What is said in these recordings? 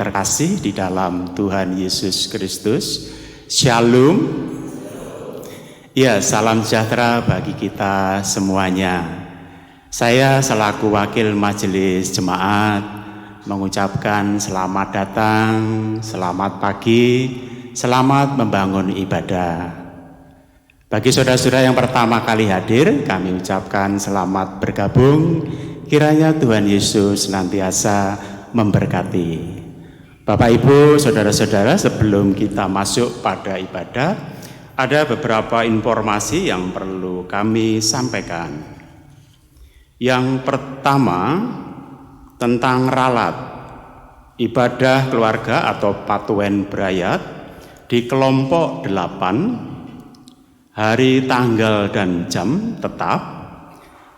Terkasih di dalam Tuhan Yesus Kristus, Shalom. Ya, salam sejahtera bagi kita semuanya. Saya selaku wakil majelis jemaat mengucapkan selamat datang, selamat pagi, selamat membangun ibadah. Bagi saudara-saudara yang pertama kali hadir, kami ucapkan selamat bergabung. Kiranya Tuhan Yesus senantiasa memberkati. Bapak Ibu, saudara-saudara, sebelum kita masuk pada ibadah, ada beberapa informasi yang perlu kami sampaikan. Yang pertama, tentang ralat ibadah keluarga atau Patuen Brayat di kelompok 8, hari, tanggal, dan jam tetap,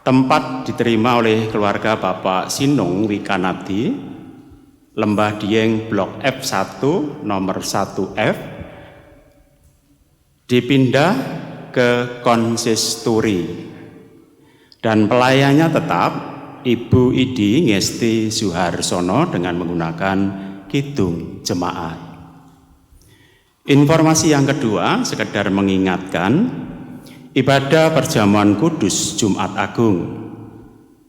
tempat diterima oleh keluarga Bapak Sinung Wikanadi, Lembah Dieng Blok F1 nomor 1F, dipindah ke konsistori, dan pelayannya tetap Ibu Idi Ngesti Suharsono dengan menggunakan kidung jemaat. Informasi yang kedua, sekedar mengingatkan ibadah perjamuan kudus Jumat Agung.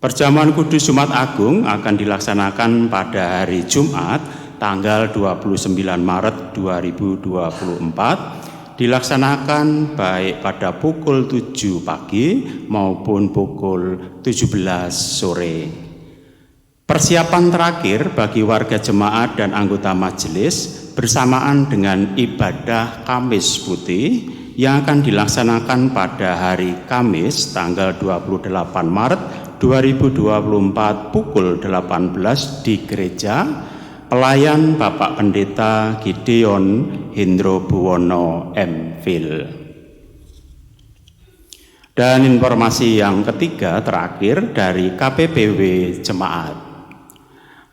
Perjamuan kudus Jumat Agung akan dilaksanakan pada hari Jumat tanggal 29 Maret 2024, dilaksanakan baik pada pukul 7 pagi maupun pukul 17 sore. Persiapan terakhir bagi warga jemaat dan anggota majelis bersamaan dengan ibadah Kamis Putih yang akan dilaksanakan pada hari Kamis tanggal 28 Maret 2024 pukul 18 di gereja pelayan Bapak Pendeta Gideon Hendro Buwono M.Phil. Dan informasi yang ketiga terakhir dari KPPW Jemaat,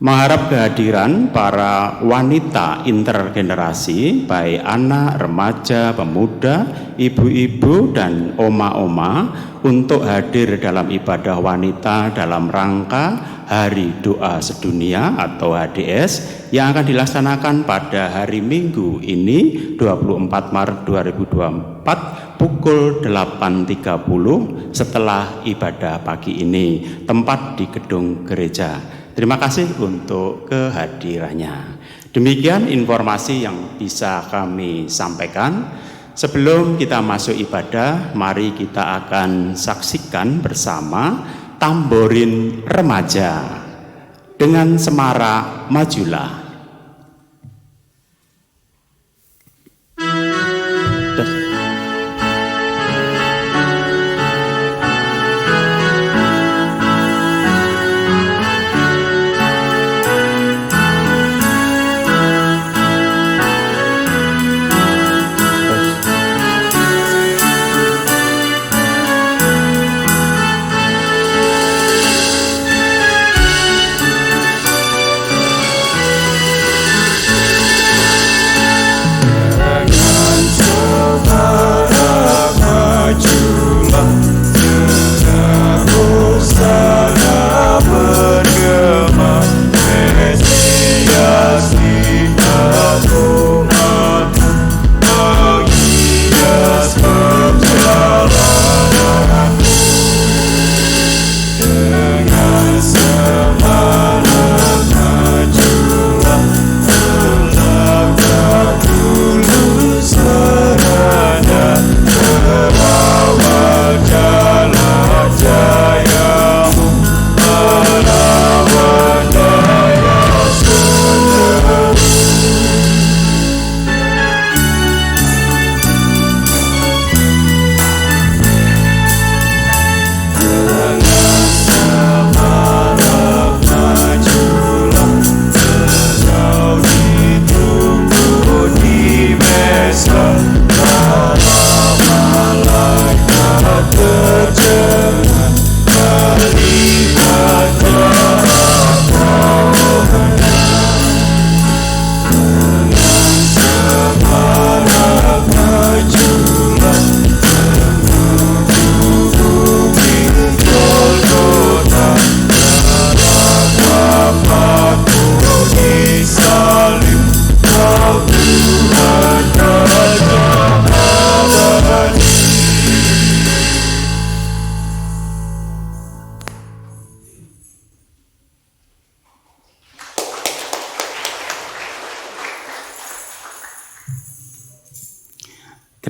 mengharap kehadiran para wanita intergenerasi, baik anak, remaja, pemuda, ibu-ibu, dan oma-oma untuk hadir dalam ibadah wanita dalam rangka Hari Doa Sedunia atau HDS yang akan dilaksanakan pada hari Minggu ini 24 Maret 2024 pukul 8.30 setelah ibadah pagi ini, tempat di gedung gereja. Terima kasih untuk kehadirannya. Demikian informasi yang bisa kami sampaikan. Sebelum kita masuk ibadah, mari kita akan saksikan bersama tamborin remaja dengan semarak Majulah.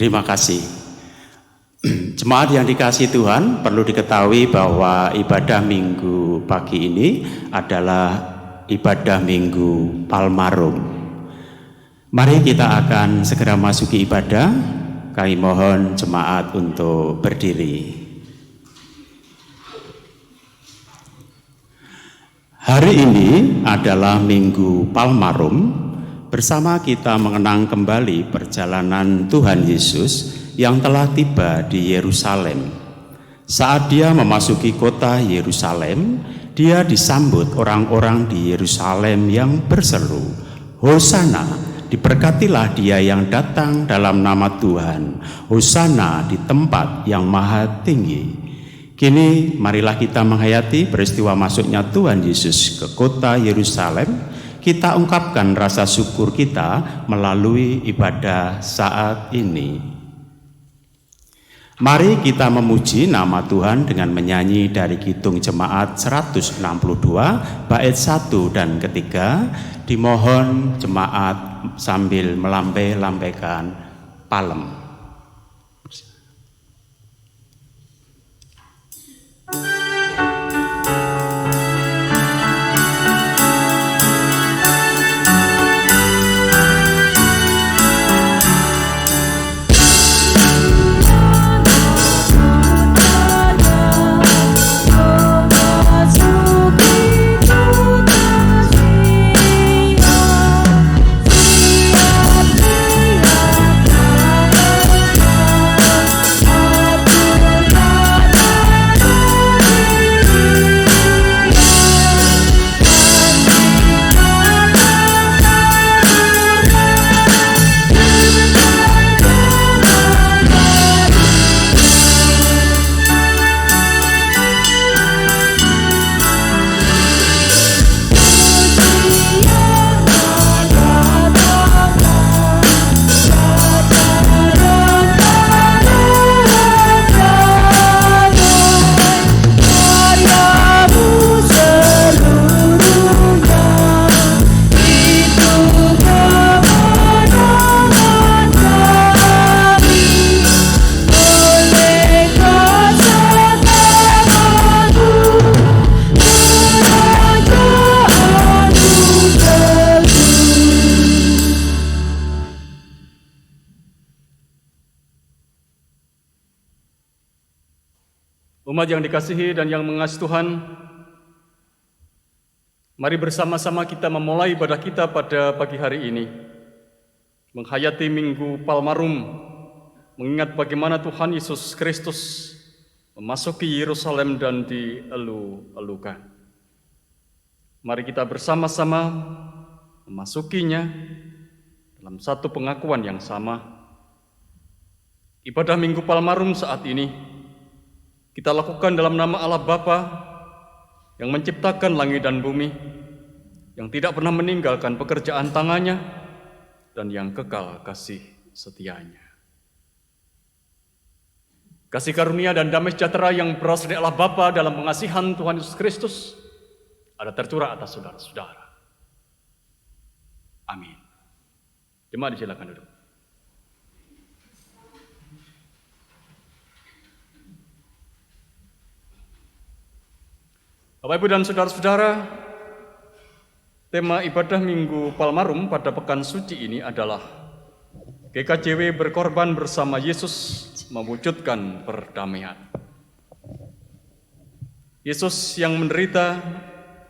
Terima kasih. Jemaat yang dikasihi Tuhan, perlu diketahui bahwa ibadah minggu pagi ini adalah ibadah minggu Palmarum. Mari kita akan segera masuki ibadah. Kami mohon jemaat untuk berdiri. Hari ini adalah minggu Palmarum. Bersama kita mengenang kembali perjalanan Tuhan Yesus yang telah tiba di Yerusalem. Saat dia memasuki kota Yerusalem, dia disambut orang-orang di Yerusalem yang berseru, "Hosana, diberkatilah dia yang datang dalam nama Tuhan. Hosana di tempat yang maha tinggi." Kini marilah kita menghayati peristiwa masuknya Tuhan Yesus ke kota Yerusalem. Kita ungkapkan rasa syukur kita melalui ibadah saat ini. Mari kita memuji nama Tuhan dengan menyanyi dari Kidung Jemaat 162 bait 1 dan ketiga. Dimohon jemaat sambil melambai-lambaikan palem. Umat yang dikasihi dan yang mengasihi Tuhan, mari bersama-sama kita memulai ibadah kita pada pagi hari ini, menghayati Minggu Palmarum, mengingat bagaimana Tuhan Yesus Kristus memasuki Yerusalem dan dielu-elukan. Mari kita bersama-sama memasukinya dalam satu pengakuan yang sama. Ibadah Minggu Palmarum saat ini kita lakukan dalam nama Allah Bapa yang menciptakan langit dan bumi, yang tidak pernah meninggalkan pekerjaan tangannya, dan yang kekal kasih setianya. Kasih karunia dan damai sejahtera yang berasal dari Allah Bapa dalam pengasihan Tuhan Yesus Kristus ada tercurah atas saudara-saudara. Amin. Jemaat silakan duduk. Bapak, Ibu, dan saudara-saudara, tema ibadah Minggu Palmarum pada pekan suci ini adalah GKJW berkorban bersama Yesus mewujudkan perdamaian. Yesus yang menderita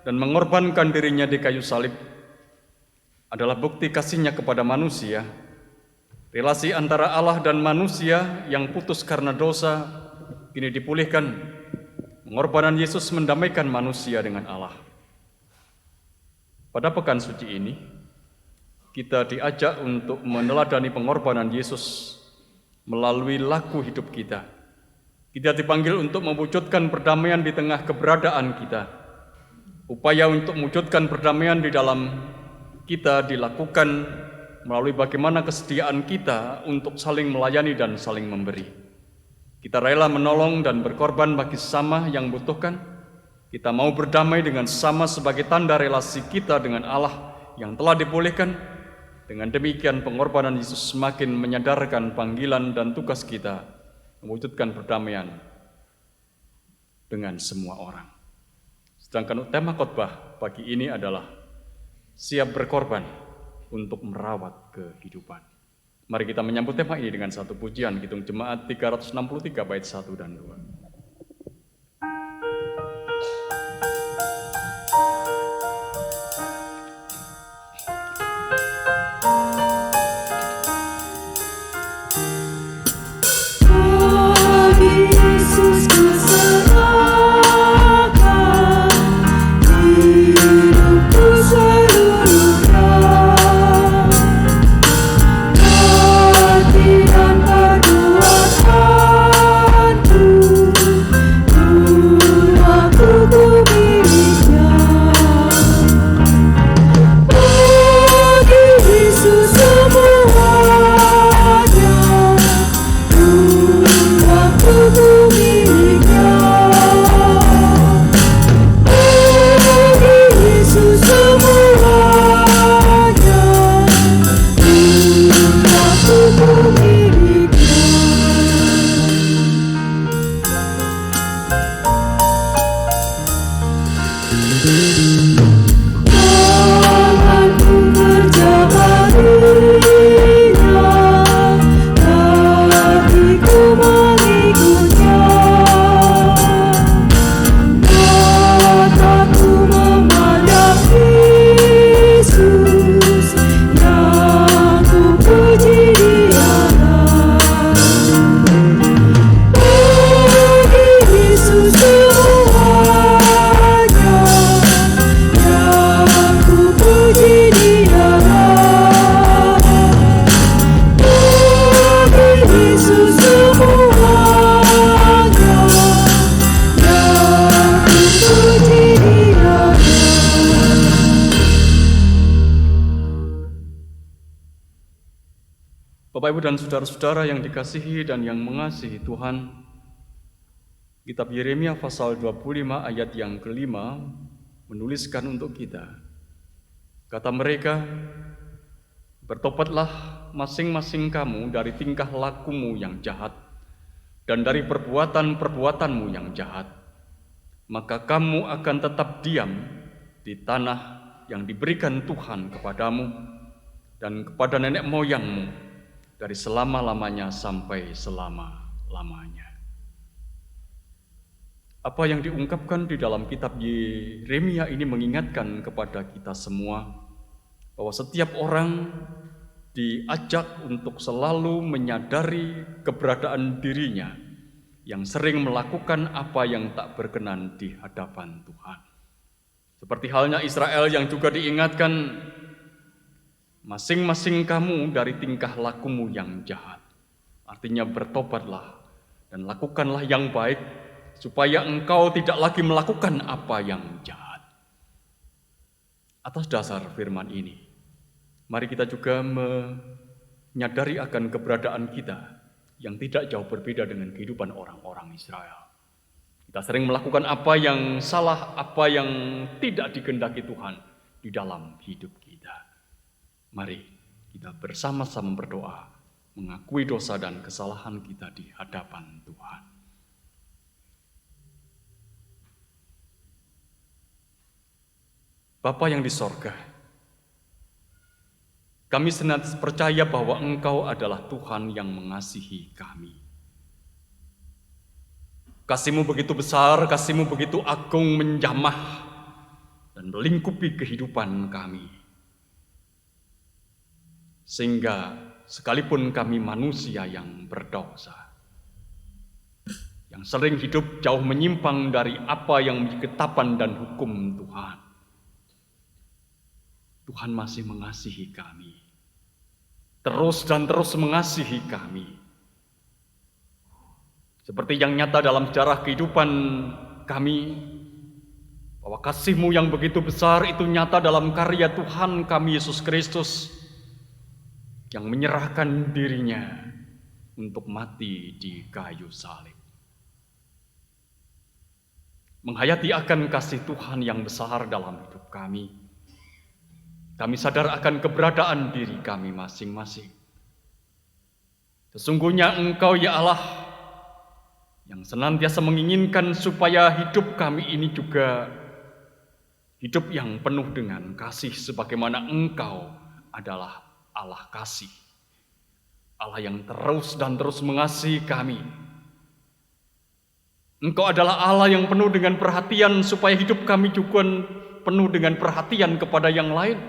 dan mengorbankan dirinya di kayu salib adalah bukti kasih-Nya kepada manusia. Relasi antara Allah dan manusia yang putus karena dosa kini dipulihkan. Pengorbanan Yesus mendamaikan manusia dengan Allah. Pada pekan suci ini, kita diajak untuk meneladani pengorbanan Yesus melalui laku hidup kita. Kita dipanggil untuk mewujudkan perdamaian di tengah keberadaan kita. Upaya untuk mewujudkan perdamaian di dalam kita dilakukan melalui bagaimana kesediaan kita untuk saling melayani dan saling memberi. Kita rela menolong dan berkorban bagi sesama yang membutuhkan. Kita mau berdamai dengan sesama sebagai tanda relasi kita dengan Allah yang telah dipulihkan. Dengan demikian pengorbanan Yesus semakin menyadarkan panggilan dan tugas kita mewujudkan perdamaian dengan semua orang. Sedangkan tema khotbah pagi ini adalah siap berkorban untuk merawat kehidupan. Mari kita menyambut tema ini dengan satu pujian Kidung Jemaat 363 bait 1 dan 2. Bapak, Ibu, dan saudara-saudara yang dikasihi dan yang mengasihi Tuhan, Kitab Yeremia pasal 25 ayat yang kelima menuliskan untuk kita. Kata mereka, bertobatlah masing-masing kamu dari tingkah lakumu yang jahat dan dari perbuatan-perbuatanmu yang jahat, maka kamu akan tetap diam di tanah yang diberikan Tuhan kepadamu dan kepada nenek moyangmu dari selama-lamanya sampai selama-lamanya. Apa yang diungkapkan di dalam kitab Yeremia ini mengingatkan kepada kita semua bahwa setiap orang diajak untuk selalu menyadari keberadaan dirinya yang sering melakukan apa yang tak berkenan di hadapan Tuhan. Seperti halnya Israel yang juga diingatkan, masing-masing kamu dari tingkah lakumu yang jahat. Artinya bertobatlah dan lakukanlah yang baik supaya engkau tidak lagi melakukan apa yang jahat. Atas dasar firman ini, mari kita juga menyadari akan keberadaan kita yang tidak jauh berbeda dengan kehidupan orang-orang Israel. Kita sering melakukan apa yang salah, apa yang tidak dikehendaki Tuhan di dalam hidup kita. Mari kita bersama-sama berdoa, mengakui dosa dan kesalahan kita di hadapan Tuhan. Bapa yang di sorga, kami senantiasa percaya bahwa Engkau adalah Tuhan yang mengasihi kami. Kasih-Mu begitu besar, Kasih-Mu begitu agung, menjamah dan melingkupi kehidupan kami. Sehingga sekalipun kami manusia yang berdosa, yang sering hidup jauh menyimpang dari apa yang menjadi ketetapan dan hukum Tuhan, Tuhan masih mengasihi kami, terus dan terus mengasihi kami. Seperti yang nyata dalam sejarah kehidupan kami, bahwa kasih-Mu yang begitu besar itu nyata dalam karya Tuhan kami Yesus Kristus, yang menyerahkan dirinya untuk mati di kayu salib. Menghayati akan kasih Tuhan yang besar dalam hidup kami, Kami sadar akan keberadaan diri kami masing-masing. Sesungguhnya Engkau ya Allah yang senantiasa menginginkan supaya hidup kami ini juga hidup yang penuh dengan kasih sebagaimana Engkau adalah Allah kasih. Allah yang terus dan terus mengasihi kami. Engkau adalah Allah yang penuh dengan perhatian supaya hidup kami juga penuh dengan perhatian kepada yang lain.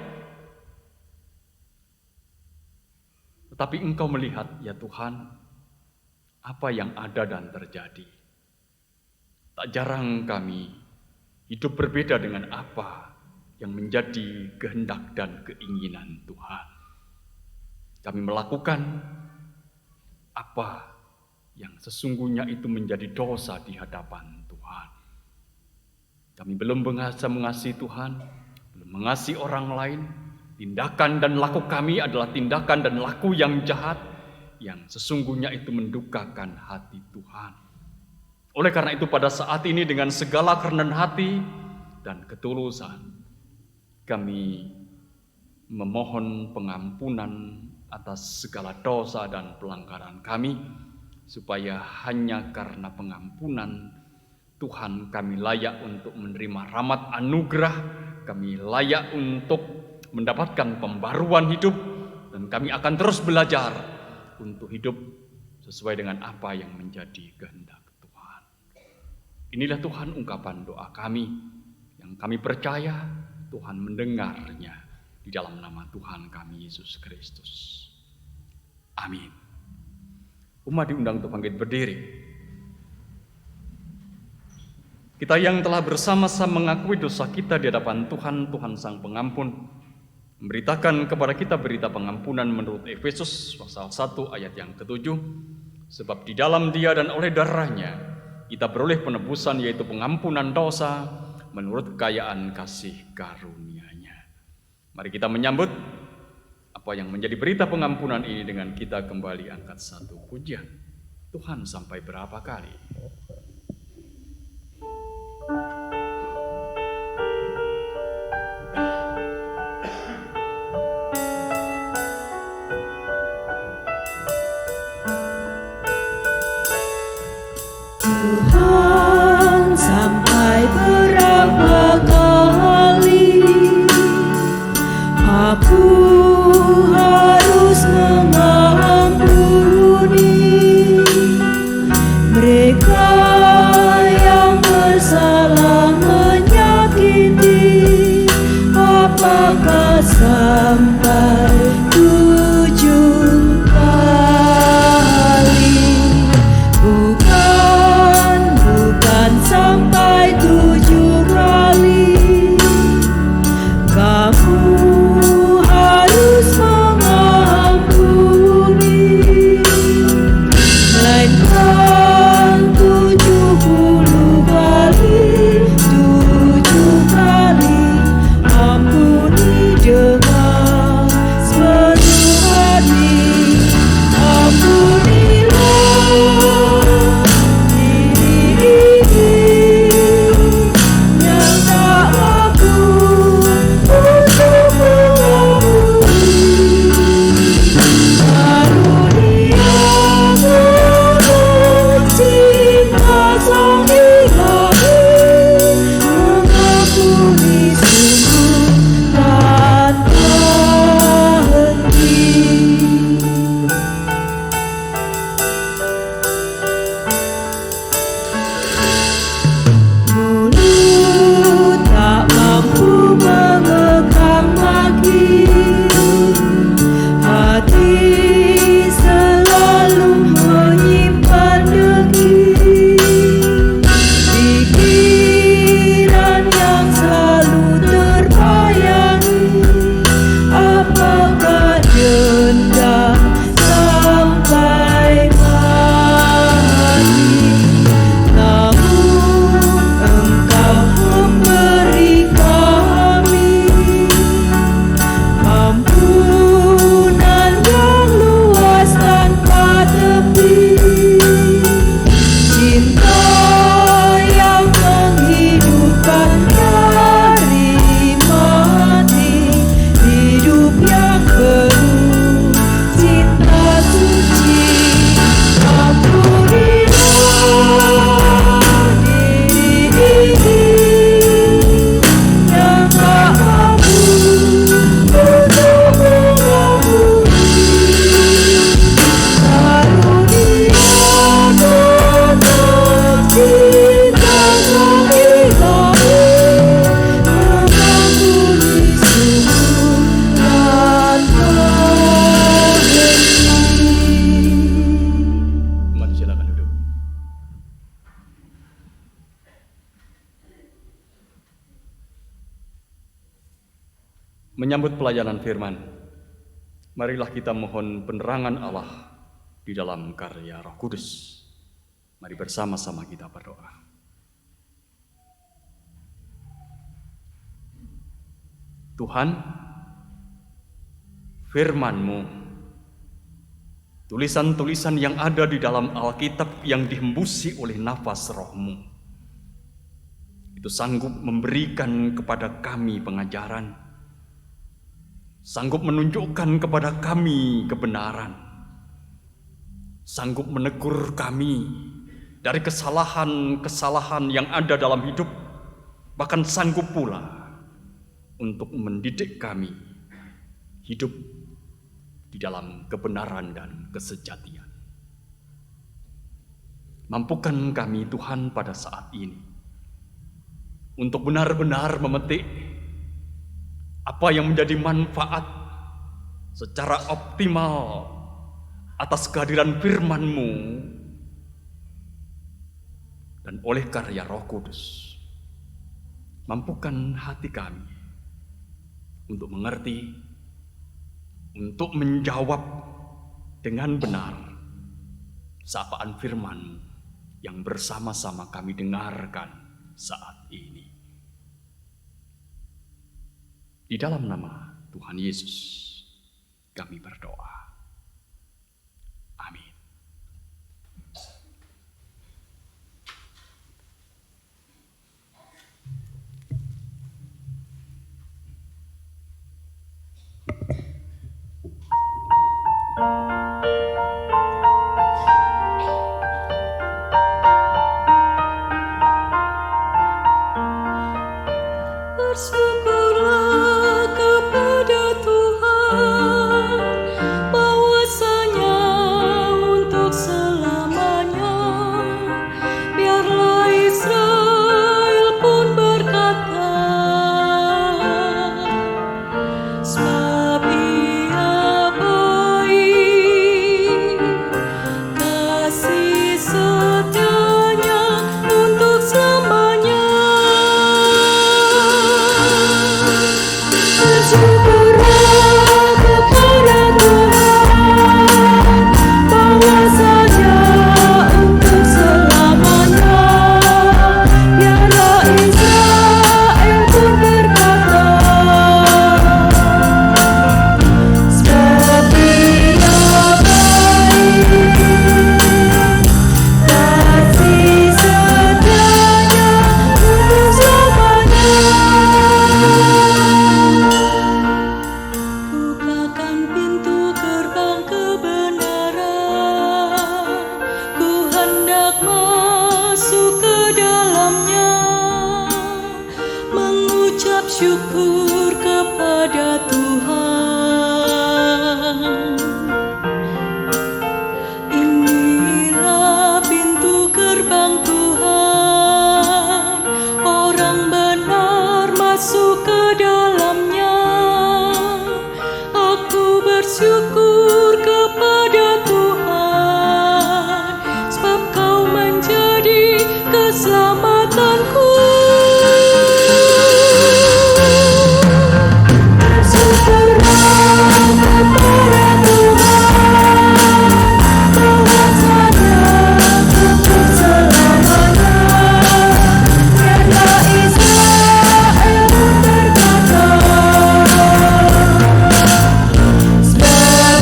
Tetapi Engkau melihat, ya Tuhan, apa yang ada dan terjadi. Tak jarang kami hidup berbeda dengan apa yang menjadi kehendak dan keinginan Tuhan. Kami melakukan apa yang sesungguhnya itu menjadi dosa di hadapan Tuhan. Kami belum bisa mengasihi Tuhan, belum mengasihi orang lain. Tindakan dan laku kami adalah tindakan dan laku yang jahat, yang sesungguhnya itu mendukakan hati Tuhan. Oleh karena itu pada saat ini dengan segala kerendahan hati dan ketulusan, kami memohon pengampunan atas segala dosa dan pelanggaran kami, supaya hanya karena pengampunan Tuhan kami layak untuk menerima rahmat anugerah, kami layak untuk mendapatkan pembaruan hidup, dan kami akan terus belajar untuk hidup sesuai dengan apa yang menjadi kehendak Tuhan. Inilah Tuhan ungkapan doa kami, yang kami percaya Tuhan mendengarnya di dalam nama Tuhan kami Yesus Kristus. Amin. Umat diundang untuk bangkit berdiri. Kita yang telah bersama-sama mengakui dosa kita di hadapan Tuhan, Tuhan Sang Pengampun, memberitakan kepada kita berita pengampunan menurut Efesus pasal 1 ayat yang ke-7. Sebab di dalam Dia dan oleh darahnya kita beroleh penebusan, yaitu pengampunan dosa menurut kekayaan kasih karunia-Nya. Mari kita menyambut apa yang menjadi berita pengampunan ini dengan kita kembali angkat satu pujian. Tuhan sampai berapa kali? Tuhan sampai berapa kali aku harus mengampuni mereka yang bersalah menyakiti? Apakah sampai 7 kali? Bukan menyambut pelayanan firman, marilah kita mohon penerangan Allah di dalam karya Roh Kudus. Mari bersama-sama kita berdoa. Tuhan, firman-Mu, tulisan-tulisan yang ada di dalam Alkitab yang dihembusi oleh nafas Roh-Mu, itu sanggup memberikan kepada kami pengajaran, sanggup menunjukkan kepada kami kebenaran, sanggup menegur kami dari kesalahan-kesalahan yang ada dalam hidup, bahkan sanggup pula untuk mendidik kami hidup di dalam kebenaran dan kesejatian. Mampukan kami Tuhan pada saat ini untuk benar-benar memetik apa yang menjadi manfaat secara optimal atas kehadiran firman-Mu dan oleh karya Roh Kudus. Mampukan hati kami untuk mengerti, untuk menjawab dengan benar sapaan firman yang bersama-sama kami dengarkan saat ini. Di dalam nama Tuhan Yesus kami berdoa. Amin. Bersyukurlah kepada Tuhan, bahwasanya untuk selamanya. Biarlah Israel pun berkata, sebab Ia baik, kasih setianya untuk selamanya. Bersyukurlah kepada Tuhan, bahwasanya untuk selamanya. Biarlah Israel pun berkata, sebab Ia baik, kasih setianya untuk selamanya. Bukakan pintu gerbang kebenaran, ku hendak masuk ke dalamnya, mengucap syukur kepada Tuhan. Inilah pintu gerbang Tuhan, orang benar masuk ke dalamnya. Aku bersyukur kepada Tuhan, sebab Kau menjadi keselamatanku. Bersyukurlah kepada Tuhan, bahwasanya untuk selamanya. Biarlah Israel pun berkata, sebab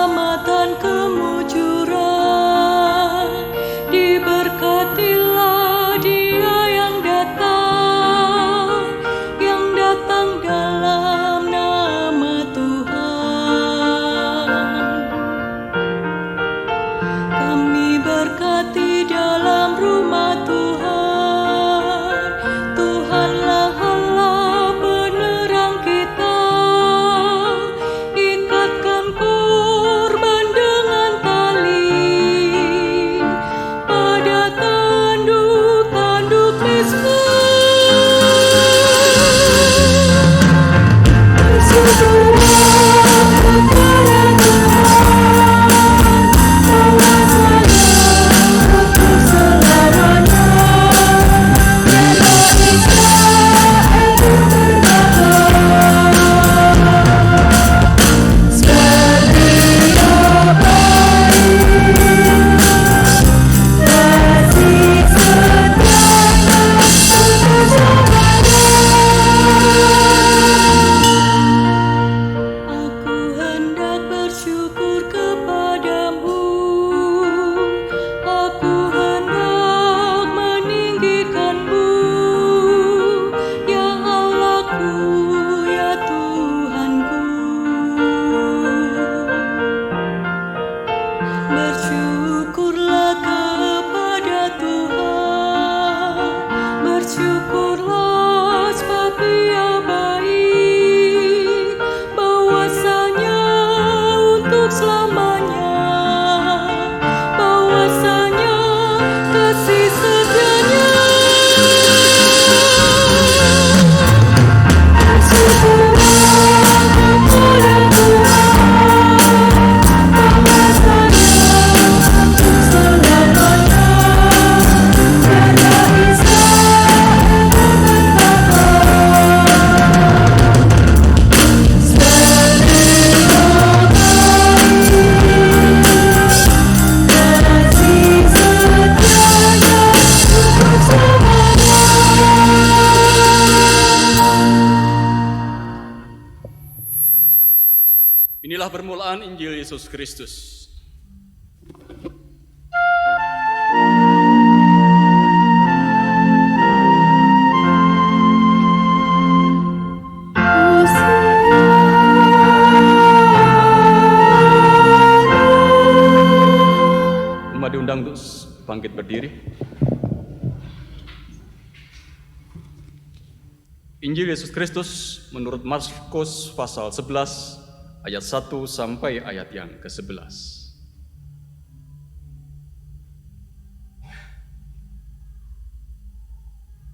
keselamatan, kemujuran. Diberkatilah Dia yang datang dalam nama Tuhan. Kami berkati dalam rumah Tuhan. Tuhanlah Allah penerang kita. Ikatkan korban dengan tali pada tanduk-tanduk mesbah. Bersyukurlah kepada Tuhan, bahwasanya untuk selamanya bela Israel berkata, setia baik, kasih setianya untuk Aku hendak bersyukur kepadamu. Aku hendak meninggikanmu, ya Allahku, ya Tuhanku. Bersyukurlah kepada Tuhan. Bersyukurlah sebab Dia baik, bahwasanya untuk selamanya, bahwasanya kasih setianya. Bersyukurlah kepada Tuhan, bahwasanya untuk selamanya bela Israel berkata, setia baik, kasih setianya untuk selamanya. Inilah permulaan Injil Yesus Kristus. Umat diundang untuk bangkit berdiri. Injil Yesus Kristus menurut Markus pasal 11 ayat 1 sampai ayat yang ke-11.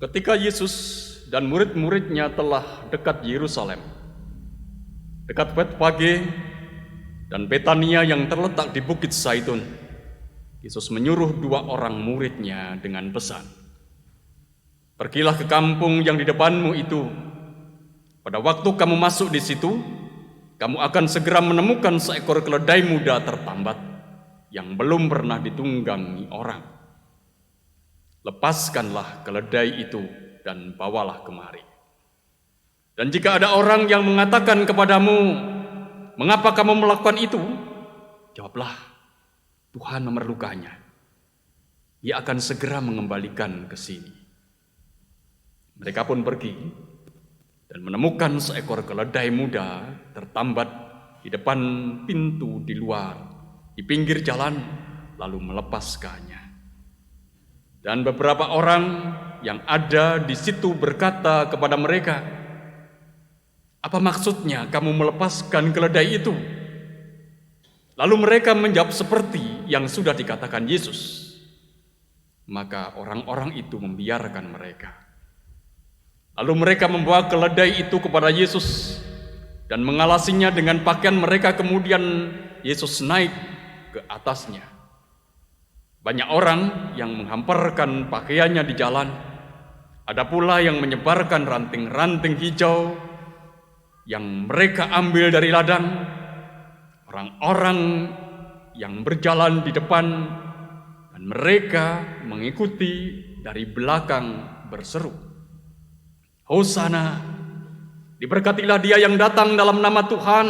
Ketika Yesus dan murid-muridnya telah dekat Yerusalem, dekat Betfage dan Betania yang terletak di Bukit Zaitun, Yesus menyuruh 2 orang muridnya dengan pesan, "Pergilah ke kampung yang di depanmu itu. Pada waktu kamu masuk di situ, kamu akan segera menemukan seekor keledai muda tertambat yang belum pernah ditunggangi orang. Lepaskanlah keledai itu dan bawalah kemari. Dan jika ada orang yang mengatakan kepadamu, 'Mengapa kamu melakukan itu?' jawablah, 'Tuhan memerlukannya. Ia akan segera mengembalikan ke sini.' Mereka pun pergi dan menemukan seekor keledai muda tertambat di depan pintu di luar, di pinggir jalan, lalu melepaskannya. Dan beberapa orang yang ada di situ berkata kepada mereka, 'Apa maksudnya kamu melepaskan keledai itu?' Lalu mereka menjawab seperti yang sudah dikatakan Yesus. Maka orang-orang itu membiarkan mereka. Lalu mereka membawa keledai itu kepada Yesus dan mengalasinya dengan pakaian mereka. Kemudian Yesus naik ke atasnya. Banyak orang yang menghamparkan pakaiannya di jalan. Ada pula yang menyebarkan ranting-ranting hijau yang mereka ambil dari ladang. Orang-orang yang berjalan di depan dan mereka mengikuti dari belakang berseru, "Hosana, diberkatilah Dia yang datang dalam nama Tuhan.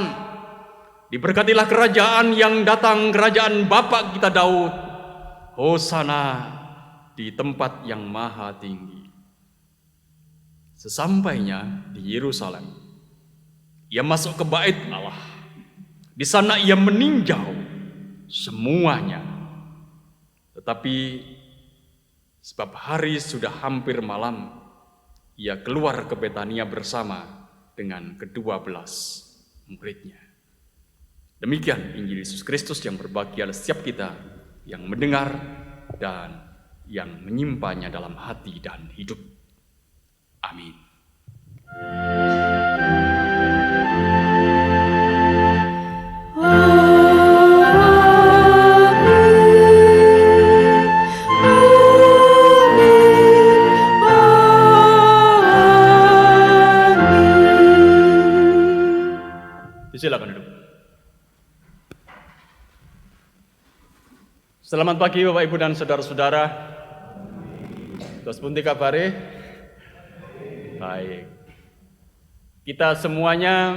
Diberkatilah kerajaan yang datang, kerajaan Bapa kita Daud. Hosana di tempat yang maha tinggi. Sesampainya di Yerusalem, ia masuk ke bait Allah. Di sana ia meninjau semuanya. Tetapi sebab hari sudah hampir malam, ia keluar ke Betania bersama dengan ke-12 muridnya. Demikian Injil Yesus Kristus yang berbahagia setiap kita yang mendengar dan yang menyimpannya dalam hati dan hidup. Amin. Silakan duduk. Selamat pagi Bapak Ibu dan saudara-saudara. Terus punti kabare? Baik. Kita semuanya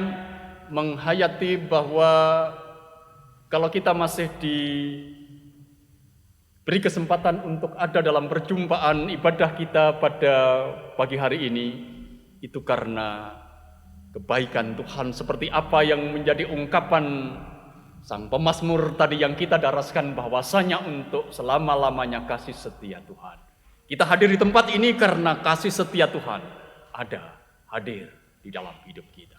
menghayati bahwa kalau kita masih diberi kesempatan untuk ada dalam perjumpaan ibadah kita pada pagi hari ini, itu karena kebaikan Tuhan seperti apa yang menjadi ungkapan sang pemazmur tadi yang kita daraskan, bahwasanya untuk selama-lamanya kasih setia Tuhan. Kita hadir di tempat ini karena kasih setia Tuhan hadir di dalam hidup kita.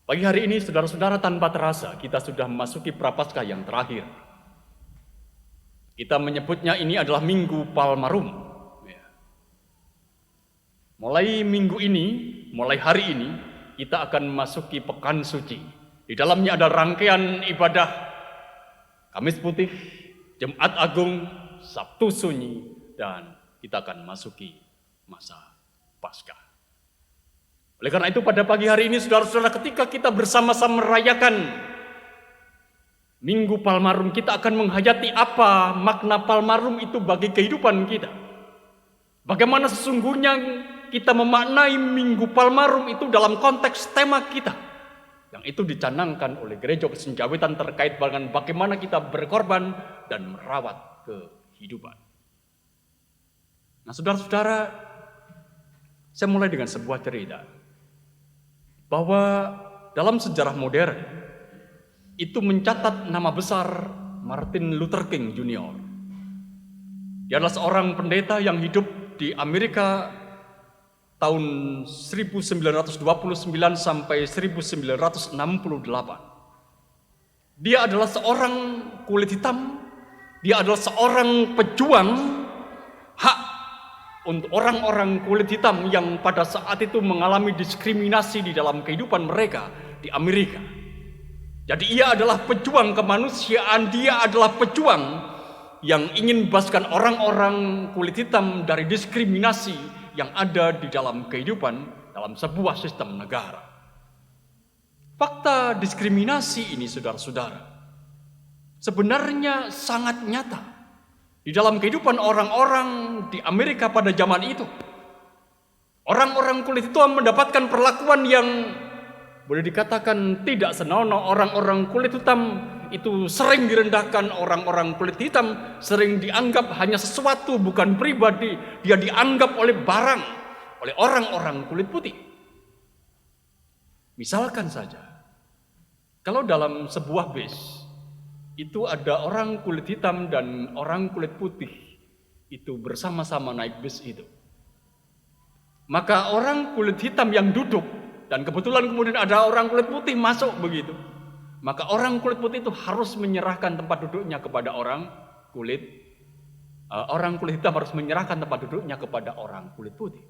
Pagi hari ini saudara-saudara, tanpa terasa kita sudah memasuki Prapaskah yang terakhir. Kita menyebutnya ini adalah Minggu Palmarum. Mulai minggu ini, mulai hari ini, kita akan memasuki Pekan Suci. Di dalamnya ada rangkaian ibadah Kamis Putih, Jumat Agung, Sabtu Sunyi, dan kita akan memasuki masa Paskah. Oleh karena itu pada pagi hari ini, saudara-saudara, ketika kita bersama-sama merayakan Minggu Palmarum, kita akan menghayati apa makna Palmarum itu bagi kehidupan kita. Bagaimana sesungguhnya kita memaknai Minggu Palmarum itu dalam konteks tema kita, yang itu dicanangkan oleh Gereja Kesenjawitan terkait dengan bagaimana kita berkorban dan merawat kehidupan. Nah, saudara-saudara, saya mulai dengan sebuah cerita bahwa dalam sejarah modern itu mencatat nama besar Martin Luther King Jr. Dia adalah seorang pendeta yang hidup di Amerika tahun 1929 sampai 1968. Dia adalah seorang kulit hitam, dia adalah seorang pejuang hak untuk orang-orang kulit hitam yang pada saat itu mengalami diskriminasi di dalam kehidupan mereka di Amerika. Jadi ia adalah pejuang kemanusiaan, dia adalah pejuang yang ingin membebaskan orang-orang kulit hitam dari diskriminasi yang ada di dalam kehidupan dalam sebuah sistem negara. Fakta diskriminasi ini, saudara-saudara, sebenarnya sangat nyata di dalam kehidupan orang-orang di Amerika pada zaman itu. Orang-orang kulit hitam mendapatkan perlakuan yang boleh dikatakan tidak senonoh. Orang-orang kulit hitam itu sering direndahkan, orang-orang kulit hitam sering dianggap hanya sesuatu, bukan pribadi. Dia dianggap oleh barang, oleh orang-orang kulit putih. Misalkan saja, kalau dalam sebuah bis itu ada orang kulit hitam dan orang kulit putih itu bersama-sama naik bis itu, maka orang kulit hitam yang duduk dan kebetulan kemudian ada orang kulit putih masuk begitu, maka orang kulit putih itu harus menyerahkan tempat duduknya kepada orang kulit hitam harus menyerahkan tempat duduknya kepada orang kulit putih.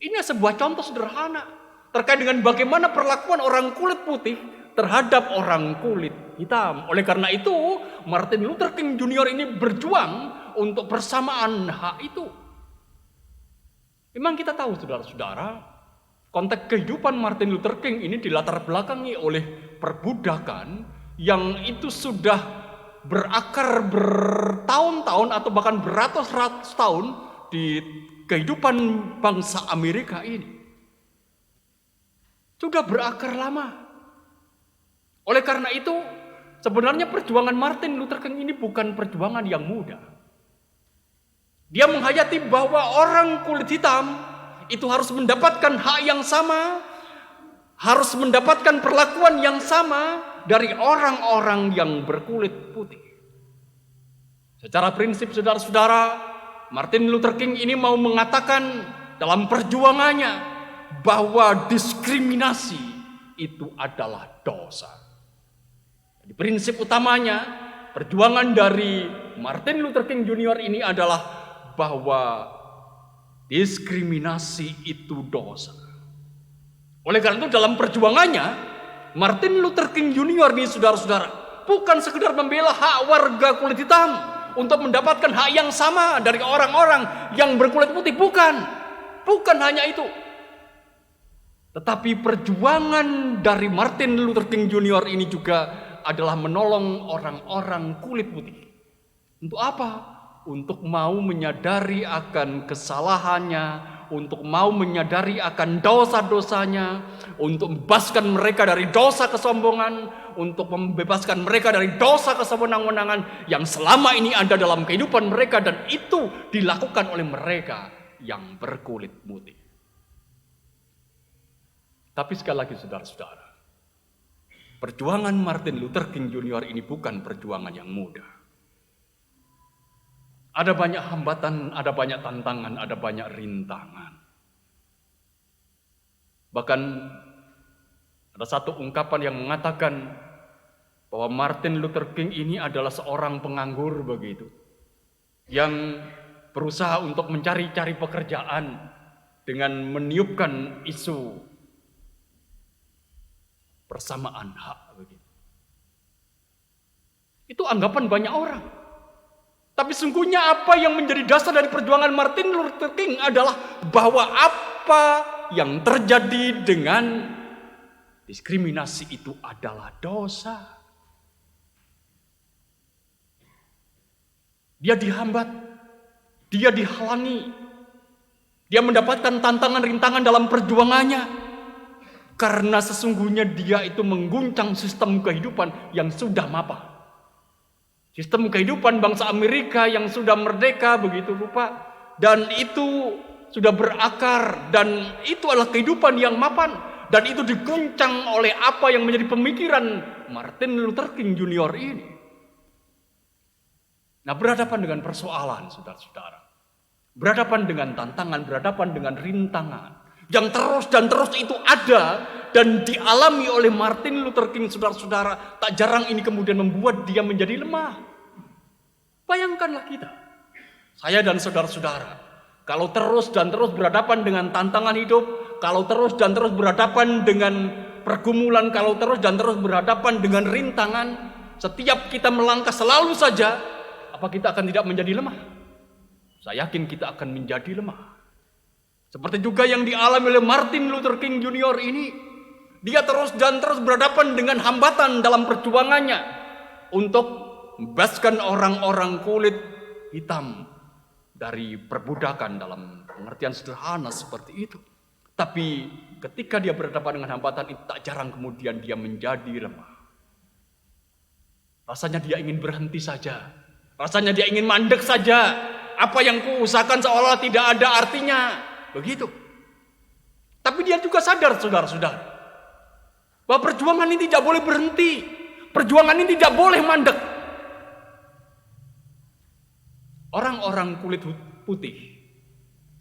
Ini sebuah contoh sederhana terkait dengan bagaimana perlakuan orang kulit putih terhadap orang kulit hitam. Oleh karena itu, Martin Luther King Jr. ini berjuang untuk persamaan hak itu. Memang kita tahu, saudara-saudara, konteks kehidupan Martin Luther King ini dilatar belakangi oleh perbudakan yang itu sudah berakar bertahun-tahun atau bahkan beratus-ratus tahun di kehidupan bangsa Amerika ini. Sudah berakar lama. Oleh karena itu, sebenarnya perjuangan Martin Luther King ini bukan perjuangan yang mudah. Dia menghayati bahwa orang kulit hitam itu harus mendapatkan hak yang sama, harus mendapatkan perlakuan yang sama dari orang-orang yang berkulit putih. Secara prinsip, saudara-saudara, Martin Luther King ini mau mengatakan dalam perjuangannya bahwa diskriminasi itu adalah dosa. Jadi prinsip utamanya, perjuangan dari Martin Luther King Jr. ini adalah bahwa diskriminasi itu dosa. Oleh karena itu dalam perjuangannya, Martin Luther King Jr. ini saudara-saudara, bukan sekedar membela hak warga kulit hitam untuk mendapatkan hak yang sama dari orang-orang yang berkulit putih. Bukan hanya itu. Tetapi perjuangan dari Martin Luther King Jr. ini juga adalah menolong orang-orang kulit putih. Untuk apa? Untuk mau menyadari akan kesalahannya, untuk mau menyadari akan dosa-dosanya, untuk membebaskan mereka dari dosa kesombongan, untuk membebaskan mereka dari dosa kesewenang-wenangan yang selama ini ada dalam kehidupan mereka, dan itu dilakukan oleh mereka yang berkulit putih. Tapi sekali lagi saudara-saudara, perjuangan Martin Luther King Jr. ini bukan perjuangan yang mudah. Ada banyak hambatan, ada banyak tantangan, ada banyak rintangan. Bahkan ada satu ungkapan yang mengatakan bahwa Martin Luther King ini adalah seorang penganggur begitu, yang berusaha untuk mencari-cari pekerjaan dengan meniupkan isu persamaan hak begitu. Itu anggapan banyak orang. Tapi sungguhnya apa yang menjadi dasar dari perjuangan Martin Luther King adalah bahwa apa yang terjadi dengan diskriminasi itu adalah dosa. Dia dihambat, dia dihalangi, dia mendapatkan tantangan rintangan dalam perjuangannya. Karena sesungguhnya dia itu mengguncang sistem kehidupan yang sudah mapan. Sistem kehidupan bangsa Amerika yang sudah merdeka begitu rupa. Dan itu sudah berakar. Dan itu adalah kehidupan yang mapan. Dan itu diguncang oleh apa yang menjadi pemikiran Martin Luther King Jr. ini. Nah, berhadapan dengan persoalan saudara-saudara. Berhadapan dengan tantangan, berhadapan dengan rintangan. Yang terus dan terus itu ada dan dialami oleh Martin Luther King, saudara-saudara. Tak jarang ini kemudian membuat dia menjadi lemah. Bayangkanlah kita, saya dan saudara-saudara, kalau terus dan terus berhadapan dengan tantangan hidup, kalau terus dan terus berhadapan dengan pergumulan, kalau terus dan terus berhadapan dengan rintangan, setiap kita melangkah selalu saja, apa kita akan tidak menjadi lemah? Saya yakin kita akan menjadi lemah. Seperti juga yang dialami oleh Martin Luther King Jr. ini. Dia terus dan terus berhadapan dengan hambatan dalam perjuangannya untuk membebaskan orang-orang kulit hitam dari perbudakan dalam pengertian sederhana seperti itu. Tapi ketika dia berhadapan dengan hambatan itu, tak jarang kemudian dia menjadi lemah. Rasanya dia ingin berhenti saja. Rasanya dia ingin mandek saja. Apa yang kuusahakan seolah tidak ada artinya. Begitu. Tapi dia juga sadar, saudara-saudara, bahwa perjuangan ini tidak boleh berhenti. Perjuangan ini tidak boleh mandek. Orang-orang kulit putih,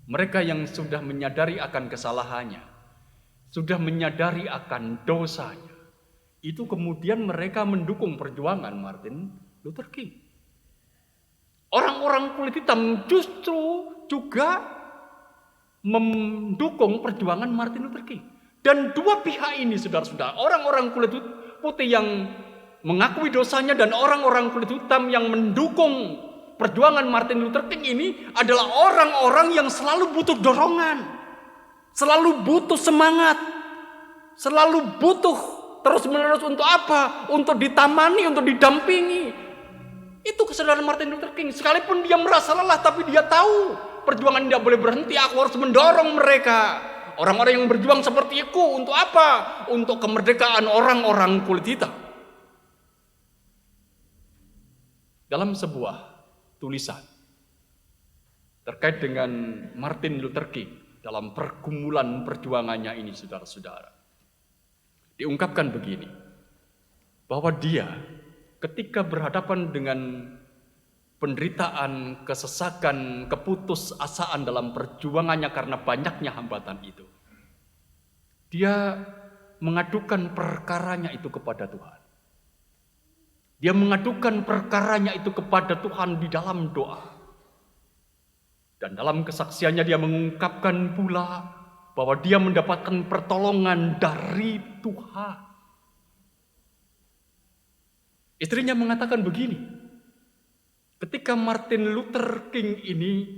mereka yang sudah menyadari akan kesalahannya, sudah menyadari akan dosanya, itu kemudian mereka mendukung perjuangan Martin Luther King. Orang-orang kulit hitam justru juga mendukung perjuangan Martin Luther King. Dan dua pihak ini, saudara-saudara, orang-orang kulit putih yang mengakui dosanya dan orang-orang kulit hitam yang mendukung perjuangan Martin Luther King ini adalah orang-orang yang selalu butuh dorongan, selalu butuh semangat, selalu butuh terus-menerus untuk apa? Untuk ditamani, untuk didampingi. Itu kesadaran Martin Luther King. Sekalipun dia merasa lelah, tapi dia tahu perjuangan tidak boleh berhenti. Aku harus mendorong mereka. Orang-orang yang berjuang seperti aku. Untuk apa? Untuk kemerdekaan orang-orang kulit hitam. dalam sebuah tulisan terkait dengan Martin Luther King dalam pergumulan perjuangannya ini, saudara-saudara. Diungkapkan begini, bahwa dia ketika berhadapan dengan penderitaan, kesesakan, keputusasaan dalam perjuangannya karena banyaknya hambatan itu, dia mengadukan perkaranya itu kepada Tuhan. Dia mengadukan perkaranya itu kepada Tuhan di dalam doa. Dan dalam kesaksiannya dia mengungkapkan pula bahwa dia mendapatkan pertolongan dari Tuhan. Istrinya mengatakan begini, ketika Martin Luther King ini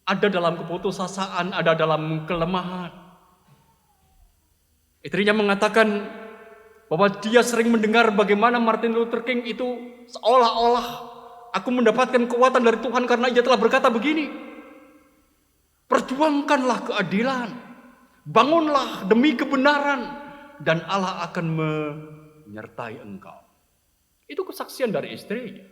ada dalam keputusasaan, ada dalam kelemahan, istrinya mengatakan bahwa dia sering mendengar bagaimana Martin Luther King itu seolah-olah aku mendapatkan kekuatan dari Tuhan karena ia telah berkata begini, perjuangkanlah keadilan, bangunlah demi kebenaran, dan Allah akan menyertai engkau. Itu kesaksian dari istrinya,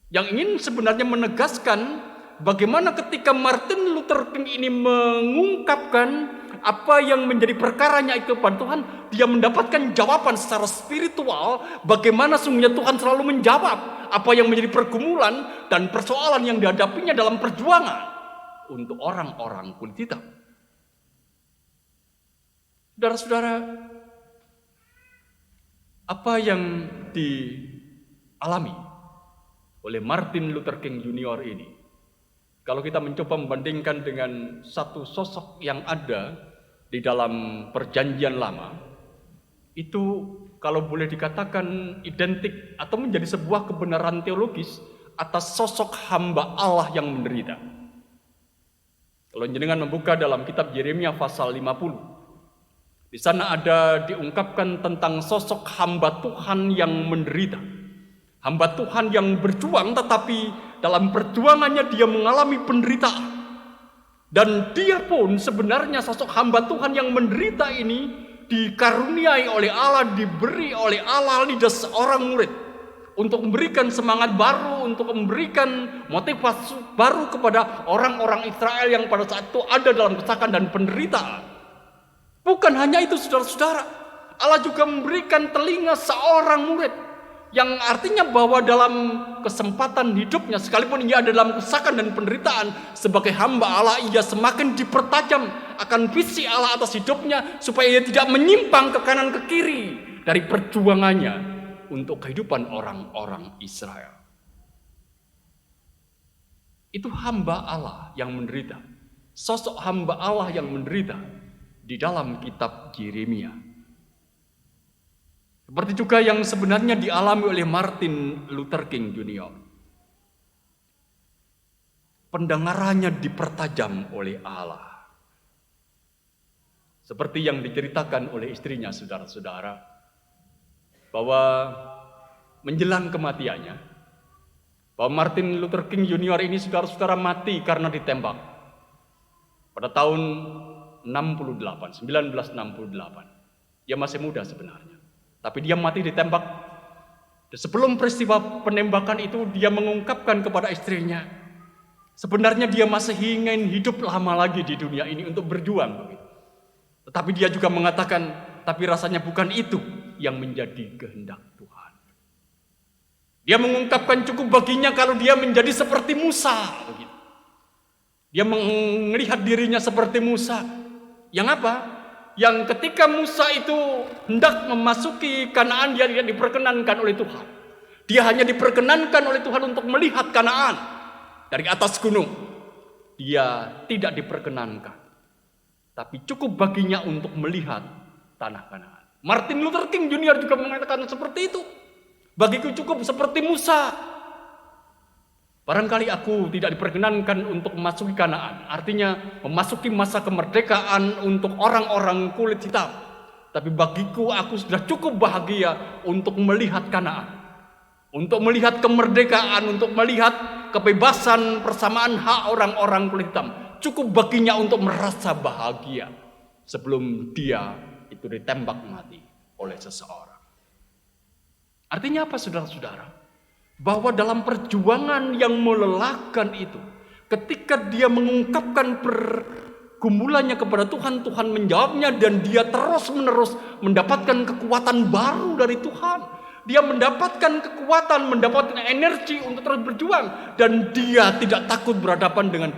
yang ingin sebenarnya menegaskan bagaimana ketika Martin Luther King ini mengungkapkan apa yang menjadi perkaranya itu kepada Tuhan, dia mendapatkan jawaban secara spiritual bagaimana sungguhnya Tuhan selalu menjawab apa yang menjadi pergumulan dan persoalan yang dihadapinya dalam perjuangan untuk orang-orang kulit hitam. Saudara-saudara, apa yang dialami oleh Martin Luther King Jr. ini, kalau kita mencoba membandingkan dengan satu sosok yang ada di dalam Perjanjian Lama, itu kalau boleh dikatakan identik atau menjadi sebuah kebenaran teologis atas sosok hamba Allah yang menderita. Kalau jenengan membuka dalam kitab Yeremia pasal 50, di sana ada diungkapkan tentang sosok hamba Tuhan yang menderita. Hamba Tuhan yang berjuang, tetapi dalam perjuangannya dia mengalami penderitaan. Dan dia pun sebenarnya sosok hamba Tuhan yang menderita ini dikaruniai oleh Allah, diberi oleh Allah lidah seorang murid untuk memberikan semangat baru, untuk memberikan motivasi baru kepada orang-orang Israel yang pada saat itu ada dalam kesakan dan penderitaan. Bukan hanya itu, saudara-saudara, Allah juga memberikan telinga seorang murid, yang artinya bahwa dalam kesempatan hidupnya, sekalipun ia ada dalam kesakan dan penderitaan, sebagai hamba Allah ia semakin dipertajam akan visi Allah atas hidupnya, supaya ia tidak menyimpang ke kanan ke kiri dari perjuangannya untuk kehidupan orang-orang Israel. Itu hamba Allah yang menderita, sosok hamba Allah yang menderita di dalam kitab Yeremia. Seperti juga yang sebenarnya dialami oleh Martin Luther King Jr. Pendengarannya dipertajam oleh Allah. Seperti yang diceritakan oleh istrinya, saudara-saudara, bahwa menjelang kematiannya, bahwa Martin Luther King Jr. ini, saudara-saudara, mati karena ditembak pada tahun 1968. Dia masih muda sebenarnya, tapi dia mati ditembak. Dan sebelum peristiwa penembakan itu, dia mengungkapkan kepada istrinya, sebenarnya dia masih ingin hidup lama lagi di dunia ini untuk berjuang. Tetapi dia juga mengatakan, tapi rasanya bukan itu yang menjadi kehendak Tuhan. Dia mengungkapkan cukup baginya kalau dia menjadi seperti Musa. Dia melihat dirinya seperti Musa. Yang apa? Yang ketika Musa itu hendak memasuki Kanaan, dia tidak diperkenankan oleh Tuhan. Dia hanya diperkenankan oleh Tuhan untuk melihat Kanaan dari atas gunung. Dia tidak diperkenankan, tapi cukup baginya untuk melihat tanah Kanaan. Martin Luther King Jr. juga mengatakan seperti itu. Bagiku cukup seperti Musa. Barangkali aku tidak diperkenankan untuk memasuki Kanaan, artinya memasuki masa kemerdekaan untuk orang-orang kulit hitam. Tapi bagiku, aku sudah cukup bahagia untuk melihat Kanaan, untuk melihat kemerdekaan, untuk melihat kebebasan, persamaan hak orang-orang kulit hitam. Cukup baginya untuk merasa bahagia sebelum dia itu ditembak mati oleh seseorang. Artinya apa, saudara-saudara? bahwa dalam perjuangan yang melelahkan itu, ketika dia mengungkapkan pergumulannya kepada Tuhan, Tuhan menjawabnya dan dia terus-menerus mendapatkan kekuatan baru dari Tuhan. Dia mendapatkan kekuatan, mendapatkan energi untuk terus berjuang. Dan dia tidak takut berhadapan dengan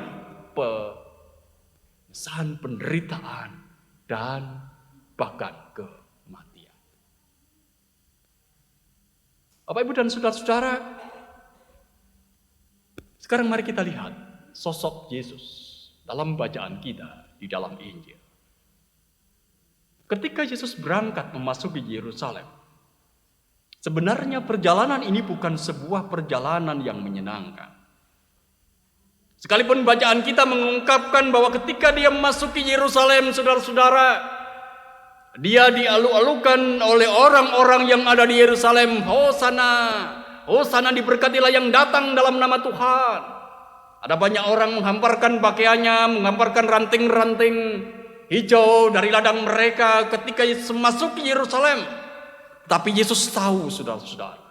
penyesaan, penderitaan, dan bahkan kematian. Bapak, Ibu, dan saudara-saudara, sekarang mari kita lihat sosok Yesus dalam bacaan kita di dalam Injil. Ketika Yesus berangkat memasuki Yerusalem, sebenarnya perjalanan ini bukan sebuah perjalanan yang menyenangkan. Sekalipun bacaan kita mengungkapkan bahwa ketika dia memasuki Yerusalem, saudara-saudara, dia dialu-alukan oleh orang-orang yang ada di Yerusalem. Hosana, Hosana, diberkatilah yang datang dalam nama Tuhan. Ada banyak orang menghamparkan pakaiannya, menghamparkan ranting-ranting hijau dari ladang mereka ketika Yesus memasuki Yerusalem. Tapi Yesus tahu, saudara-saudara,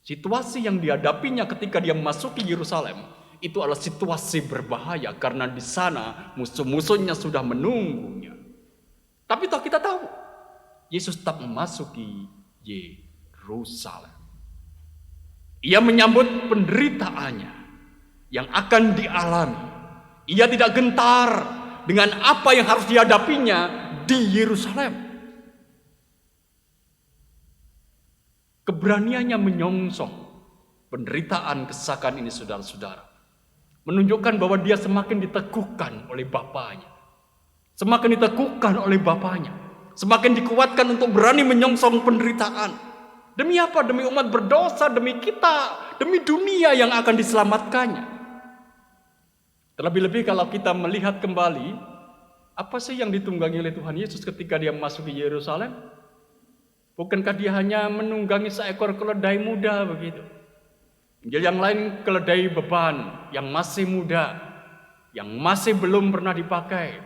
situasi yang dihadapinya ketika dia memasuki Yerusalem itu adalah situasi berbahaya karena di sana musuh-musuhnya sudah menunggunya. Tapi toh kita tahu, Yesus tetap memasuki Yerusalem. Ia menyambut penderitaannya yang akan dialami. Ia tidak gentar dengan apa yang harus dihadapinya di Yerusalem. Keberaniannya menyongsong penderitaan kesesakan ini, saudara-saudara, menunjukkan bahwa dia semakin diteguhkan oleh Bapaknya. Semakin diteguhkan oleh Bapaknya. Semakin dikuatkan untuk berani menyongsong penderitaan. Demi apa? Demi umat berdosa, demi kita, demi dunia yang akan diselamatkannya. Terlebih-lebih kalau kita melihat kembali, apa sih yang ditunggangi oleh Tuhan Yesus ketika dia memasuki Yerusalem? Bukankah dia hanya menunggangi seekor keledai muda begitu? Injil yang lain keledai beban yang masih muda, yang masih belum pernah dipakai.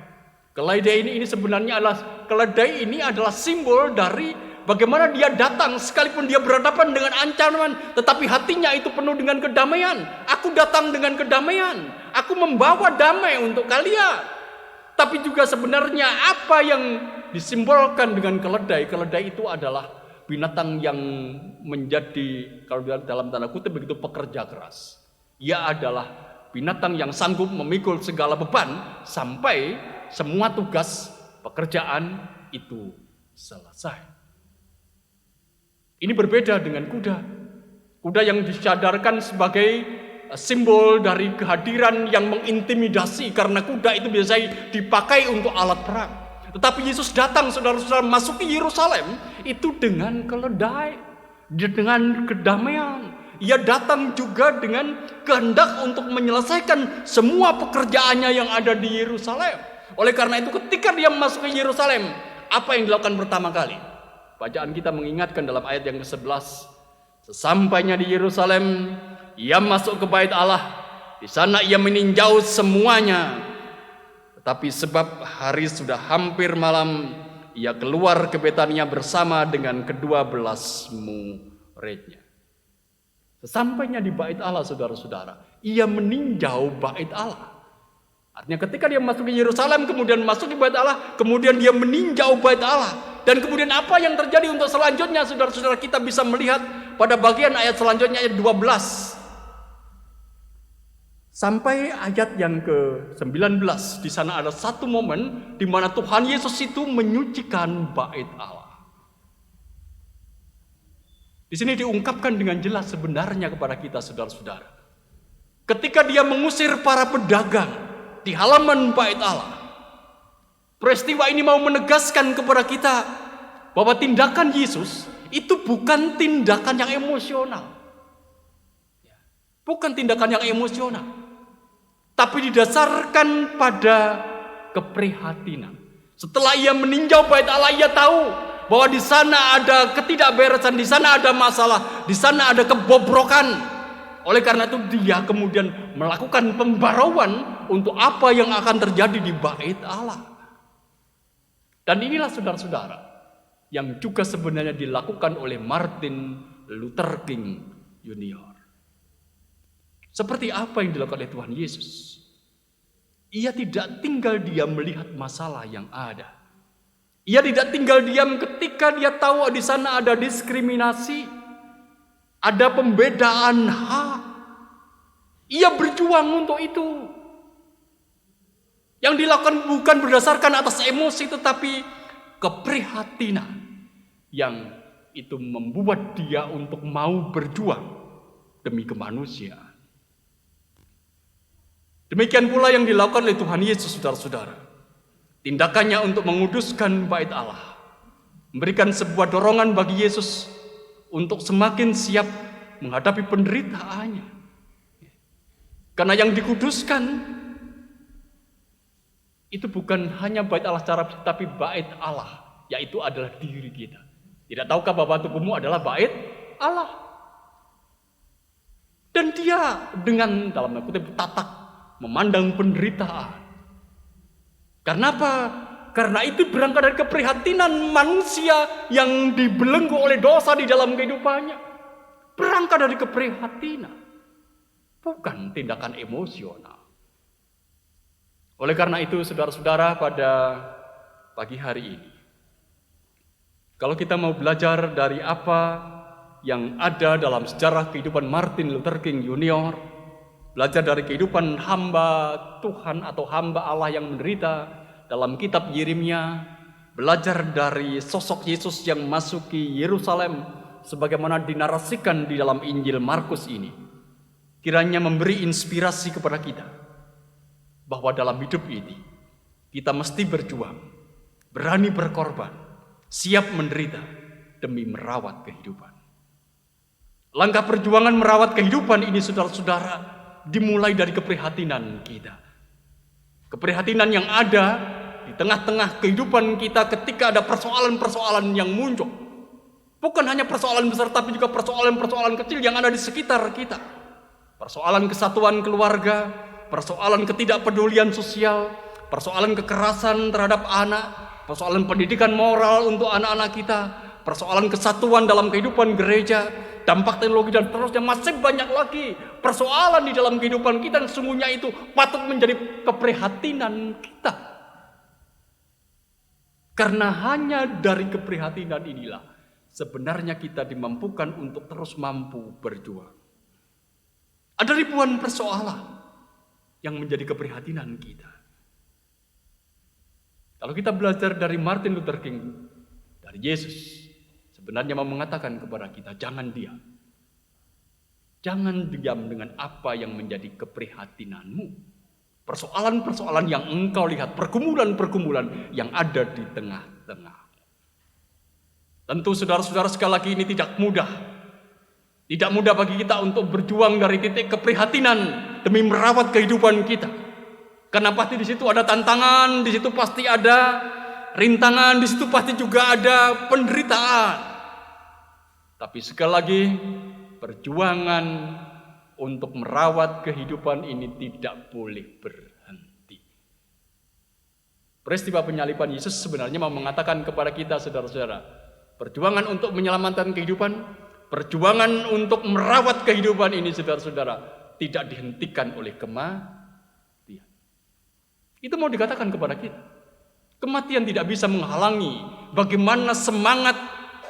Keledai ini sebenarnya adalah simbol dari bagaimana dia datang sekalipun dia berhadapan dengan ancaman, tetapi hatinya itu penuh dengan kedamaian. Aku datang dengan kedamaian. Aku membawa damai untuk kalian. Tapi juga sebenarnya apa yang disimbolkan dengan keledai? Keledai itu adalah binatang yang menjadi, kalau dalam tanda kutip begitu, pekerja keras. Ia adalah binatang yang sanggup memikul segala beban sampai semua tugas pekerjaan itu selesai. Ini berbeda dengan kuda. Kuda yang disadarkan sebagai simbol dari kehadiran yang mengintimidasi, karena kuda itu biasanya dipakai untuk alat perang. Tetapi Yesus datang, saudara-saudara, masuki Yerusalem itu dengan keledai, dengan kedamaian. Ia datang juga dengan kehendak untuk menyelesaikan semua pekerjaannya yang ada di Yerusalem. Oleh karena itu ketika dia memasuki Yerusalem, apa yang dilakukan pertama kali? Bacaan kita mengingatkan dalam ayat yang ke-11. Sesampainya di Yerusalem, ia masuk ke bait Allah. Di sana ia meninjau semuanya. Tetapi sebab hari sudah hampir malam, ia keluar ke Betania bersama dengan ke-12 muridnya. Sesampainya di bait Allah, saudara-saudara, ia meninjau bait Allah. Artinya ketika dia masuk ke Yerusalem, kemudian masuk di bait Allah, kemudian dia meninjau bait Allah. Dan kemudian apa yang terjadi untuk selanjutnya, saudara-saudara, kita bisa melihat pada bagian ayat selanjutnya, ayat 12. Sampai ayat yang ke-19, di sana ada satu momen di mana Tuhan Yesus itu menyucikan bait Allah. Di sini diungkapkan dengan jelas sebenarnya kepada kita, saudara-saudara. Ketika dia mengusir para pedagang di halaman bait Allah, peristiwa ini mau menegaskan kepada kita bahwa tindakan Yesus itu bukan tindakan yang emosional. Bukan tindakan yang emosional, tapi didasarkan pada keprihatinan. Setelah ia meninjau bait Allah, ia tahu bahwa di sana ada ketidakberesan, di sana ada masalah, di sana ada kebobrokan. Oleh karena itu dia kemudian melakukan pembaruan untuk apa yang akan terjadi di bait Allah. Dan inilah, saudara-saudara, yang juga sebenarnya dilakukan oleh Martin Luther King Junior. Seperti apa yang dilakukan oleh Tuhan Yesus? Ia tidak tinggal diam melihat masalah yang ada. Ia tidak tinggal diam ketika dia tahu di sana ada diskriminasi, ada pembedaan hak. Ia berjuang untuk itu. Yang dilakukan bukan berdasarkan atas emosi, tetapi keprihatinan yang itu membuat dia untuk mau berjuang demi kemanusiaan. Demikian pula yang dilakukan oleh Tuhan Yesus, saudara-saudara. Tindakannya untuk menguduskan bait Allah, memberikan sebuah dorongan bagi Yesus untuk semakin siap menghadapi penderitaannya. Karena yang dikuduskan itu bukan hanya bait Allah secara fisik, tapi bait Allah, yaitu adalah diri kita. Tidak tahukah bahwa tubuhmu adalah bait Allah? Dan dia dengan dalam kutip tatak memandang penderitaan. Karena apa? Karena itu berangkat dari keprihatinan manusia yang dibelenggu oleh dosa di dalam kehidupannya. Berangkat dari keprihatinan, bukan tindakan emosional. Oleh karena itu, saudara-saudara, pada pagi hari ini, kalau kita mau belajar dari apa yang ada dalam sejarah kehidupan Martin Luther King Junior, belajar dari kehidupan hamba Tuhan atau hamba Allah yang menderita dalam kitab Yeremia, belajar dari sosok Yesus yang masuki Yerusalem sebagaimana dinarasikan di dalam Injil Markus ini, kiranya memberi inspirasi kepada kita bahwa dalam hidup ini kita mesti berjuang, berani berkorban, siap menderita demi merawat kehidupan. Langkah perjuangan merawat kehidupan ini, saudara-saudara, dimulai dari keprihatinan kita. Keprihatinan yang ada di tengah-tengah kehidupan kita ketika ada persoalan-persoalan yang muncul. Bukan hanya persoalan besar, tapi juga persoalan-persoalan kecil yang ada di sekitar kita. Persoalan kesatuan keluarga, persoalan ketidakpedulian sosial, persoalan kekerasan terhadap anak, persoalan pendidikan moral untuk anak-anak kita, persoalan kesatuan dalam kehidupan gereja, dampak teknologi dan terusnya, masih banyak lagi persoalan di dalam kehidupan kita, dan sesungguhnya itu patut menjadi keprihatinan kita. Karena hanya dari keprihatinan inilah sebenarnya kita dimampukan untuk terus mampu berjuang. Ada ribuan persoalan yang menjadi keprihatinan kita. Kalau kita belajar dari Martin Luther King, dari Yesus, sebenarnya mau mengatakan kepada kita, jangan diam. Jangan diam dengan apa yang menjadi keprihatinanmu. Persoalan-persoalan yang engkau lihat, pergumulan-pergumulan yang ada di tengah-tengah. Tentu saudara-saudara, sekali lagi ini tidak mudah. Tidak mudah bagi kita untuk berjuang dari titik keprihatinan demi merawat kehidupan kita. Karena pasti di situ ada tantangan, di situ pasti ada rintangan, di situ pasti juga ada penderitaan. Tapi sekali lagi, perjuangan untuk merawat kehidupan ini tidak boleh berhenti. Peristiwa penyaliban Yesus sebenarnya mau mengatakan kepada kita, saudara-saudara, perjuangan untuk menyelamatkan kehidupan, perjuangan untuk merawat kehidupan ini, saudara-saudara, tidak dihentikan oleh kematian. Itu mau dikatakan kepada kita. Kematian tidak bisa menghalangi bagaimana semangat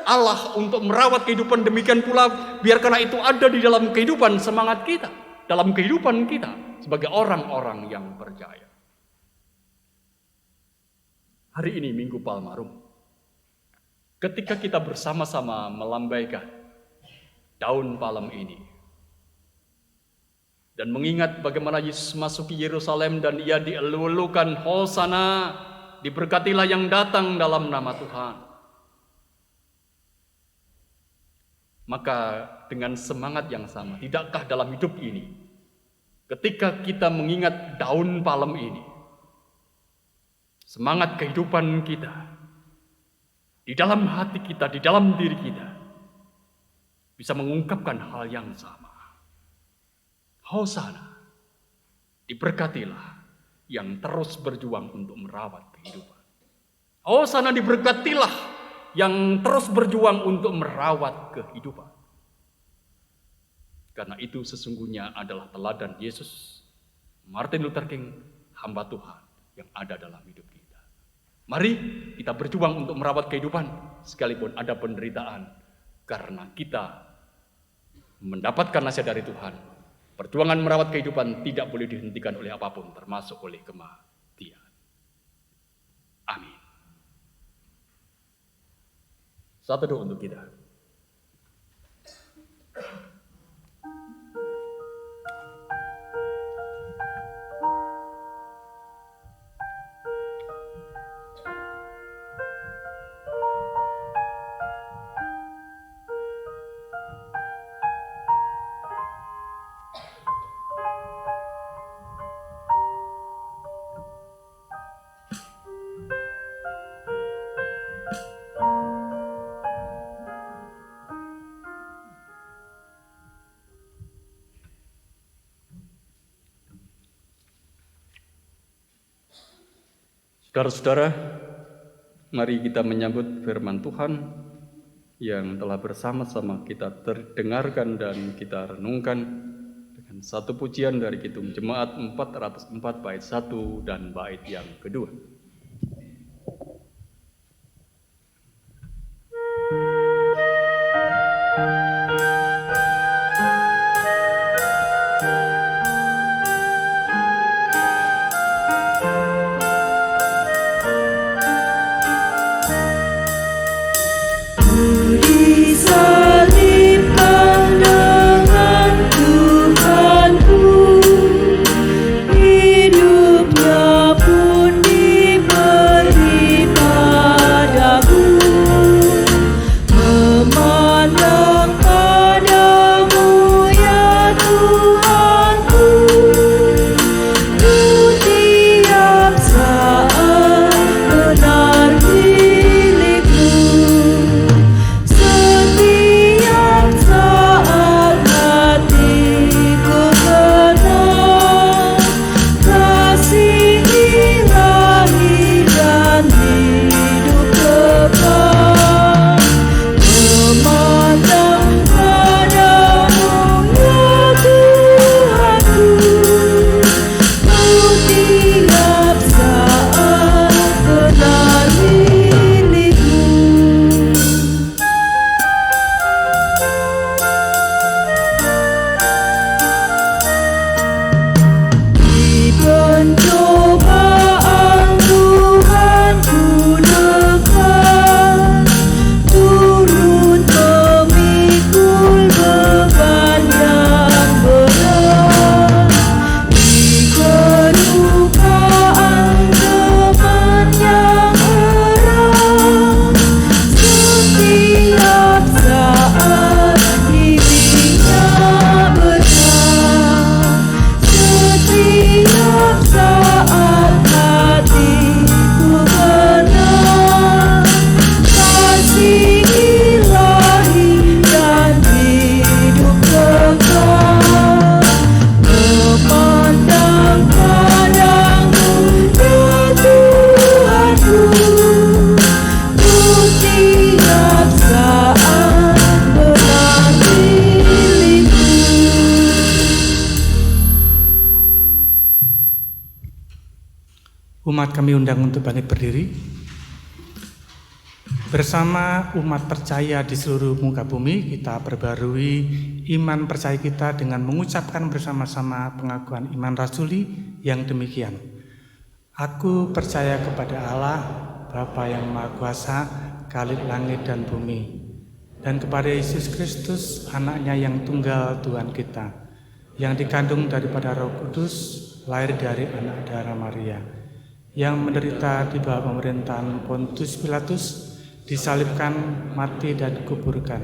Allah untuk merawat kehidupan. Demikian pula biarkanlah itu ada di dalam kehidupan semangat kita, dalam kehidupan kita sebagai orang-orang yang percaya. Hari ini Minggu Palmarum, ketika kita bersama-sama melambaikan daun palem ini dan mengingat bagaimana Yesus masuki Yerusalem dan ia dielu-elukan, Hosana, diberkatilah yang datang dalam nama Tuhan. Maka dengan semangat yang sama, tidakkah dalam hidup ini, ketika kita mengingat daun palem ini, semangat kehidupan kita, di dalam hati kita, di dalam diri kita, bisa mengungkapkan hal yang sama. Hosana, diberkatilah yang terus berjuang untuk merawat kehidupan. Hosana, diberkatilah yang terus berjuang untuk merawat kehidupan. Karena itu sesungguhnya adalah teladan Yesus, Martin Luther King, hamba Tuhan yang ada dalam hidup kita. Mari kita berjuang untuk merawat kehidupan sekalipun ada penderitaan, karena kita mendapatkan nasihat dari Tuhan. Perjuangan merawat kehidupan tidak boleh dihentikan oleh apapun, termasuk oleh kematian. Amin. Satu doa untuk kita. Saudara-saudara, mari kita menyambut firman Tuhan yang telah bersama-sama kita terdengarkan dan kita renungkan dengan satu pujian dari Kidung Jemaat 404 bait 1 dan bait yang kedua. Disalibkan dengan Tuhanku, hidupnya pun diberi padaku. Memandang padamu ya Tuhanku, ku tiap saat benar milikmu. Setiap saat hatiku tenang, kasih ilahi dan hidup kekal. Memandang padamu ya Tuhanku, ku tiap saat benar milikmu. Di pencobaan Tuhan ku lekat, turut memikul beban yang berat. Di kedukaan teman yang erat, setiap saat bimbingnya berkah. Setiap saat hatiku tenang, kasih ilahi dan hidup kekal. Memandang padamu ya Tuhanku, ku tiap saat benar milikmu. Umat kami undang untuk bangkit berdiri. Bersama umat percaya di seluruh muka bumi, kita perbarui iman percaya kita dengan mengucapkan bersama-sama pengakuan iman rasuli yang demikian. Aku percaya kepada Allah, Bapa yang Maha Kuasa, Khalid langit dan bumi, dan kepada Yesus Kristus, anaknya yang tunggal Tuhan kita, yang dikandung daripada Roh Kudus, lahir dari anak darah Maria, yang menderita di bawah pemerintahan Pontius Pilatus, disalibkan, mati dan dikuburkan,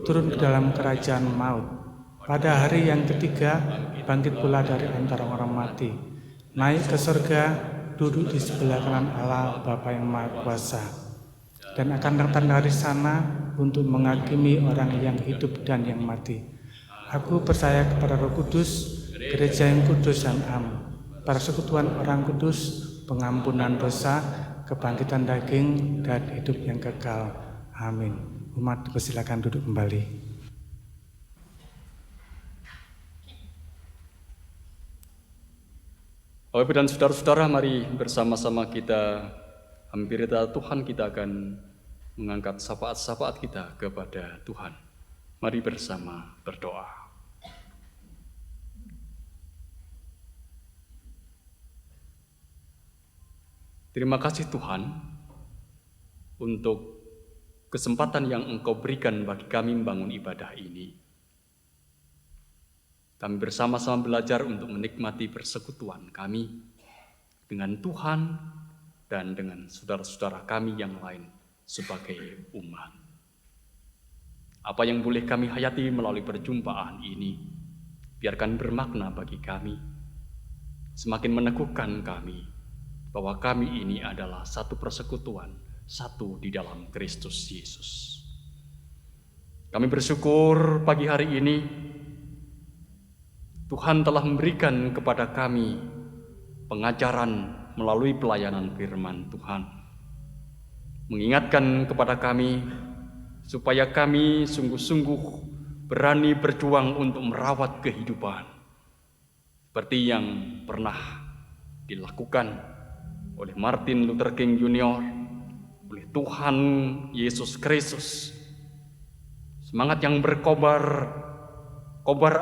turun ke dalam kerajaan maut. Pada hari yang ketiga, bangkit pula dari antara orang mati, naik ke surga, duduk di sebelah kanan Allah Bapa yang Maha Kuasa, dan akan datang dari sana untuk menghakimi orang yang hidup dan yang mati. Aku percaya kepada Roh Kudus, gereja yang kudus dan am, persekutuan orang kudus, pengampunan dosa, kebangkitan daging, dan hidup yang kekal. Amin. Umat, persilakan duduk kembali. Bapak Ibu dan saudara-saudara, mari bersama-sama kita hampiri Tuhan. Kita akan mengangkat syafaat-syafaat kita kepada Tuhan. Mari bersama berdoa. Terima kasih Tuhan untuk kesempatan yang Engkau berikan bagi kami membangun ibadah ini. Kami bersama-sama belajar untuk menikmati persekutuan kami dengan Tuhan dan dengan saudara-saudara kami yang lain sebagai umat. Apa yang boleh kami hayati melalui perjumpaan ini, biarkan bermakna bagi kami, semakin meneguhkan kami bahwa kami ini adalah satu persekutuan, satu di dalam Kristus Yesus. Kami bersyukur pagi hari ini Tuhan telah memberikan kepada kami pengajaran melalui pelayanan firman Tuhan. Mengingatkan kepada kami supaya kami sungguh-sungguh berani berjuang untuk merawat kehidupan. Seperti yang pernah dilakukan oleh Martin Luther King Jr., oleh Tuhan Yesus Kristus. Semangat yang berkobar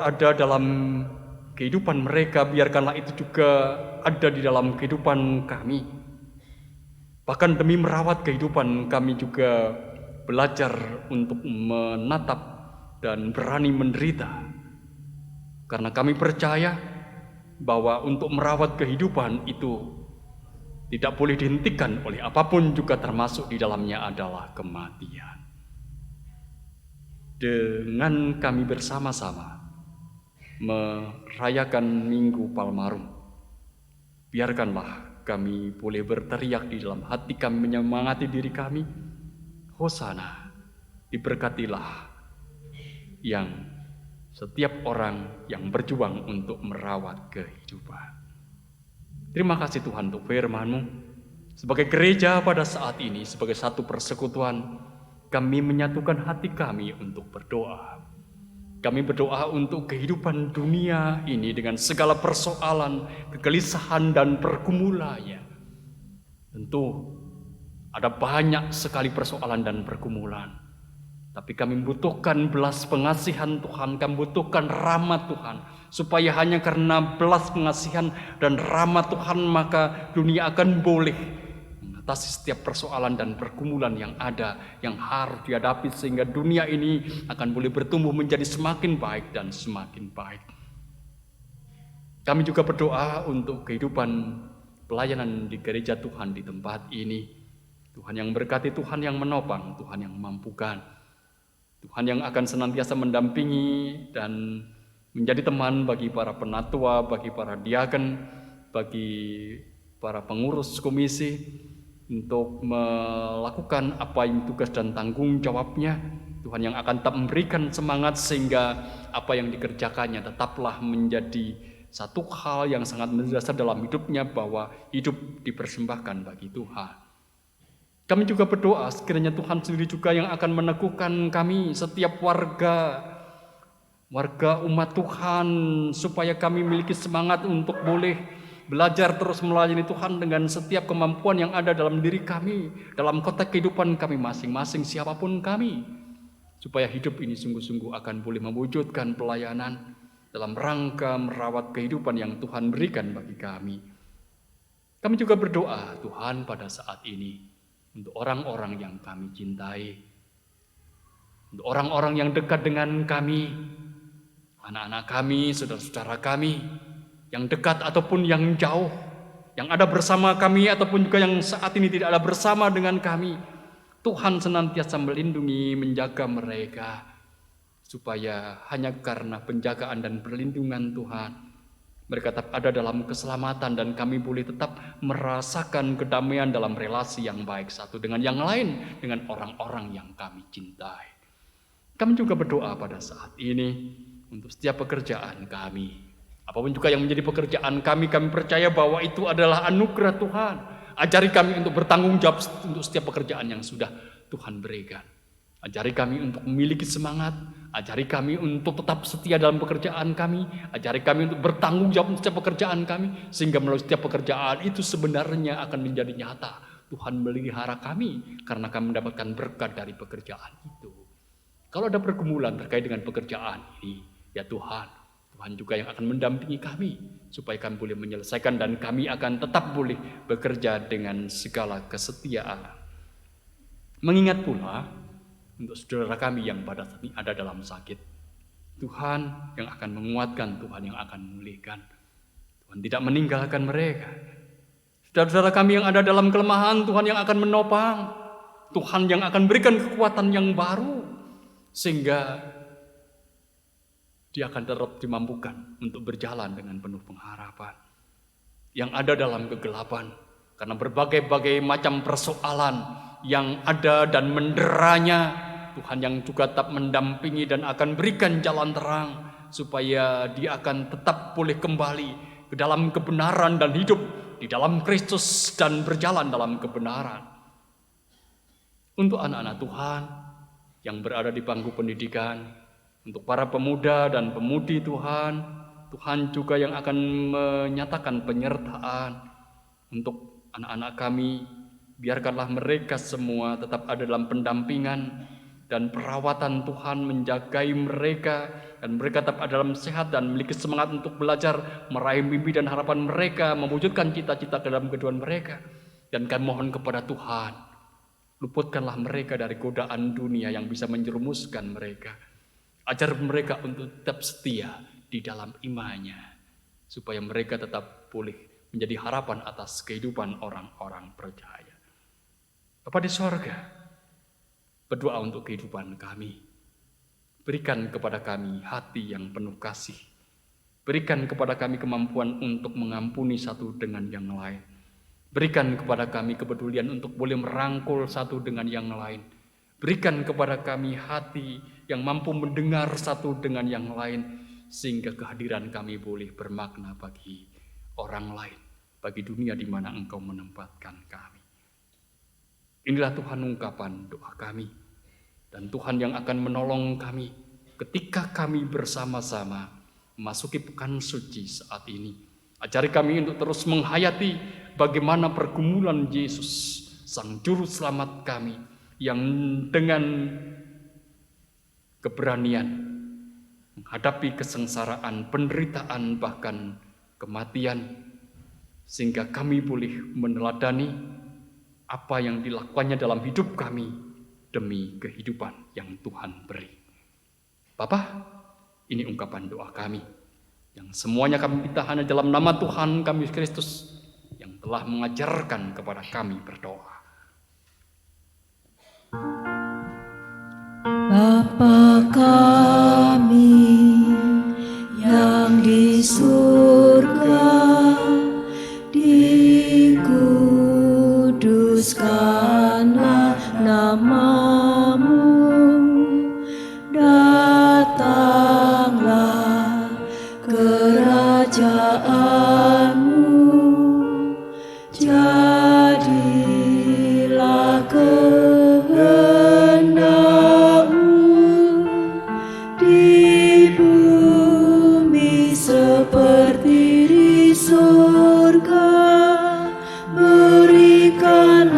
ada dalam kehidupan mereka, biarkanlah itu juga ada di dalam kehidupan kami. Bahkan demi merawat kehidupan, kami juga belajar untuk menatap dan berani menderita. Karena kami percaya bahwa untuk merawat kehidupan itu tidak boleh dihentikan oleh apapun, juga termasuk di dalamnya adalah kematian. Dengan kami bersama-sama merayakan Minggu Palmarum, biarkanlah kami boleh berteriak di dalam hati kami, menyemangati diri kami, Hosana, diberkatilah yang setiap orang yang berjuang untuk merawat kehidupan. Terima kasih Tuhan untuk firman-Mu. Sebagai gereja pada saat ini, sebagai satu persekutuan, kami menyatukan hati kami untuk berdoa. Kami berdoa untuk kehidupan dunia ini dengan segala persoalan, kegelisahan dan pergumulannya. Tentu ada banyak sekali persoalan dan pergumulan. Tapi kami membutuhkan belas pengasihan Tuhan, kami membutuhkan rahmat Tuhan. Supaya hanya karena belas pengasihan dan rahmat Tuhan maka dunia akan boleh mengatasi setiap persoalan dan pergumulan yang ada, yang harus dihadapi, sehingga dunia ini akan boleh bertumbuh menjadi semakin baik dan semakin baik. Kami juga berdoa untuk kehidupan pelayanan di gereja Tuhan di tempat ini. Tuhan yang berkati, Tuhan yang menopang, Tuhan yang memampukan, Tuhan yang akan senantiasa mendampingi dan menjadi teman bagi para penatua, bagi para diaken, bagi para pengurus komisi, untuk melakukan apa yang tugas dan tanggung jawabnya. Tuhan yang akan tetap memberikan semangat sehingga apa yang dikerjakannya tetaplah menjadi satu hal yang sangat mendasar dalam hidupnya, bahwa hidup dipersembahkan bagi Tuhan. Kami juga berdoa sekiranya Tuhan sendiri juga yang akan meneguhkan kami, setiap warga umat Tuhan, supaya kami memiliki semangat untuk boleh belajar terus melayani Tuhan dengan setiap kemampuan yang ada dalam diri kami, dalam konteks kehidupan kami masing-masing, siapapun kami, supaya hidup ini sungguh-sungguh akan boleh mewujudkan pelayanan dalam rangka merawat kehidupan yang Tuhan berikan bagi kami. Kami juga berdoa Tuhan pada saat ini untuk orang-orang yang kami cintai, untuk orang-orang yang dekat dengan kami, anak-anak kami, saudara-saudara kami, yang dekat ataupun yang jauh, yang ada bersama kami ataupun juga yang saat ini tidak ada bersama dengan kami. Tuhan senantiasa melindungi, menjaga mereka, supaya hanya karena penjagaan dan perlindungan Tuhan, mereka tetap ada dalam keselamatan dan kami boleh tetap merasakan kedamaian dalam relasi yang baik satu dengan yang lain, dengan orang-orang yang kami cintai. Kami juga berdoa pada saat ini untuk setiap pekerjaan kami. Apapun juga yang menjadi pekerjaan kami percaya bahwa itu adalah anugerah Tuhan. Ajari kami untuk bertanggung jawab untuk setiap pekerjaan yang sudah Tuhan berikan. Ajari kami untuk memiliki semangat, Ajari kami untuk tetap setia dalam pekerjaan kami. Ajari kami untuk bertanggung jawab setiap pekerjaan kami. Sehingga melalui setiap pekerjaan itu sebenarnya akan menjadi nyata. Tuhan melihara kami karena kami mendapatkan berkat dari pekerjaan itu. Kalau ada pergumulan terkait dengan pekerjaan ini, ya Tuhan juga yang akan mendampingi kami. Supaya kami boleh menyelesaikan dan kami akan tetap boleh bekerja dengan segala kesetiaan. Mengingat pula untuk saudara kami yang pada saat ini ada dalam sakit. Tuhan yang akan menguatkan, Tuhan yang akan memulihkan. Tuhan tidak meninggalkan mereka. Saudara-saudara kami yang ada dalam kelemahan, Tuhan yang akan menopang. Tuhan yang akan berikan kekuatan yang baru. Sehingga dia akan tetap dimampukan untuk berjalan dengan penuh pengharapan. Yang ada dalam kegelapan. Karena berbagai-bagai macam persoalan yang ada dan menderanya, Tuhan yang juga tetap mendampingi dan akan berikan jalan terang supaya dia akan tetap boleh kembali ke dalam kebenaran dan hidup di dalam Kristus dan berjalan dalam kebenaran. Untuk anak-anak Tuhan yang berada di bangku pendidikan, untuk para pemuda dan pemudi Tuhan, Tuhan juga yang akan menyatakan penyertaan untuk anak-anak kami. Biarkanlah mereka semua tetap ada dalam pendampingan dan perawatan Tuhan, menjagai mereka, dan mereka tetap ada dalam sehat dan memiliki semangat untuk belajar, meraih mimpi dan harapan mereka, mewujudkan cita-cita dalam kehidupan mereka. Dan kami mohon kepada Tuhan, luputkanlah mereka dari godaan dunia yang bisa menjerumuskan mereka. Ajar mereka untuk tetap setia di dalam imannya, supaya mereka tetap boleh menjadi harapan atas kehidupan orang-orang percaya. Bapa di sorga, berdoa untuk kehidupan kami. Berikan kepada kami hati yang penuh kasih. Berikan kepada kami kemampuan untuk mengampuni satu dengan yang lain. Berikan kepada kami kepedulian untuk boleh merangkul satu dengan yang lain. Berikan kepada kami hati yang mampu mendengar satu dengan yang lain, sehingga kehadiran kami boleh bermakna bagi orang lain, bagi dunia di mana Engkau menempatkan kami. Inilah Tuhan ungkapan doa kami, dan Tuhan yang akan menolong kami ketika kami bersama-sama memasuki pekan suci saat ini. Ajari kami untuk terus menghayati bagaimana pergumulan Yesus, Sang Juru Selamat kami, yang dengan keberanian menghadapi kesengsaraan, penderitaan, bahkan kematian, sehingga kami boleh meneladani apa yang dilakukannya dalam hidup kami demi kehidupan yang Tuhan beri. Bapa, ini ungkapan doa kami, yang semuanya kami minta hanya dalam nama Tuhan kami Kristus, yang telah mengajarkan kepada kami berdoa. Bapa kami yang di surga, dikuduskanlah nama-Mu, datanglah kerajaan-Mu, jadilah kehendak-Mu di bumi seperti di surga. Berikanlah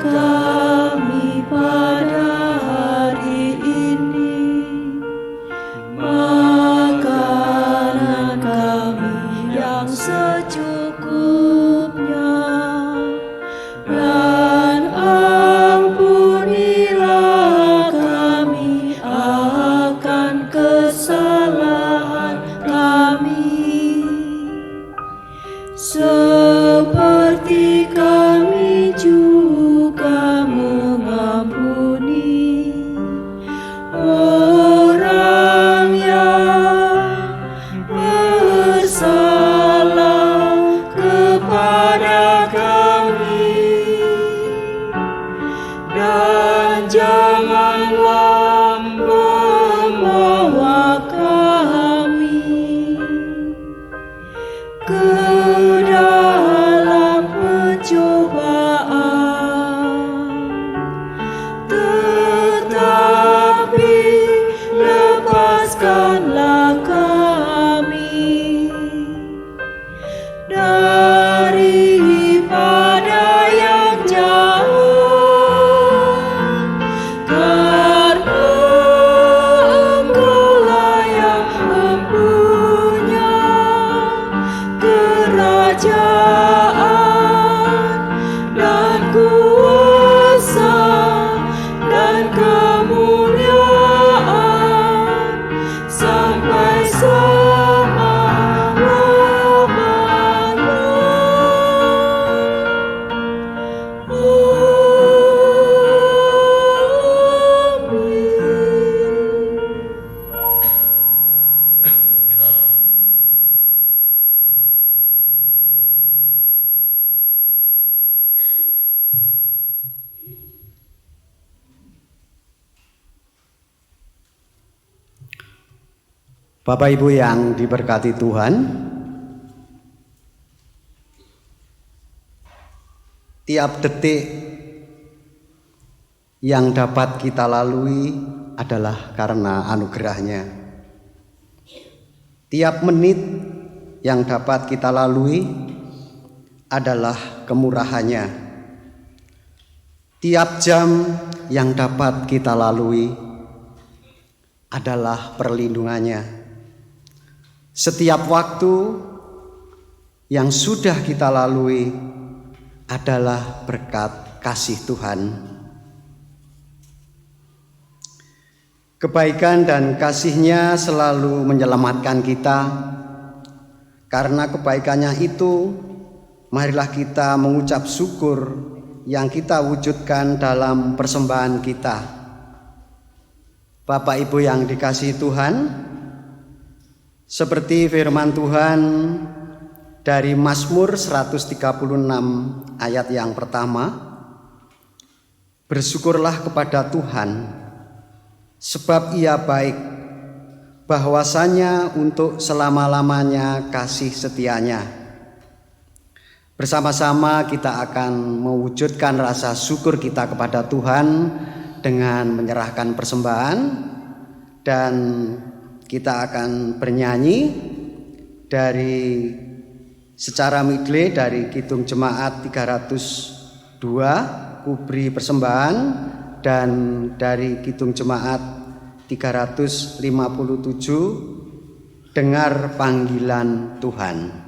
kami pada hari ini makanan kami yang Bapak Ibu yang diberkati Tuhan, tiap detik yang dapat kita lalui adalah karena anugerah-Nya. Tiap menit yang dapat kita lalui adalah kemurahan-Nya. Tiap jam yang dapat kita lalui adalah perlindungan-Nya. Setiap waktu yang sudah kita lalui adalah berkat kasih Tuhan. Kebaikan dan kasih-Nya selalu menyelamatkan kita. Karena kebaikan-Nya itu, marilah kita mengucap syukur yang kita wujudkan dalam persembahan kita. Bapak Ibu yang dikasihi Tuhan, seperti firman Tuhan dari Mazmur 136 ayat yang pertama, bersyukurlah kepada Tuhan, sebab Ia baik, bahwasanya untuk selama-lamanya kasih setia-Nya. Bersama-sama kita akan mewujudkan rasa syukur kita kepada Tuhan dengan menyerahkan persembahan, dan kita akan bernyanyi dari secara medley dari Kidung Jemaat 302 Kubri Persembahan, dan dari Kidung Jemaat 357 Dengar Panggilan Tuhan.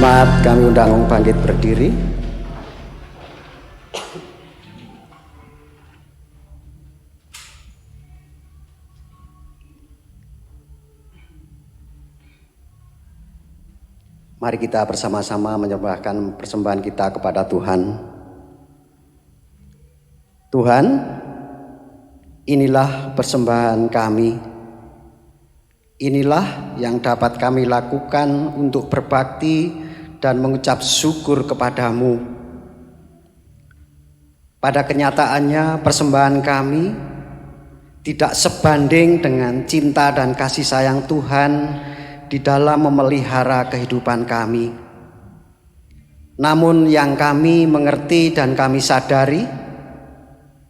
jemaat kami undang bangkit berdiri. Mari kita bersama-sama menyembahkan persembahan kita kepada Tuhan. Tuhan, inilah persembahan kami. Inilah yang dapat kami lakukan untuk berbakti dan mengucap syukur kepadamu. Pada kenyataannya persembahan kami tidak sebanding dengan cinta dan kasih sayang Tuhan di dalam memelihara kehidupan kami. Namun yang kami mengerti dan kami sadari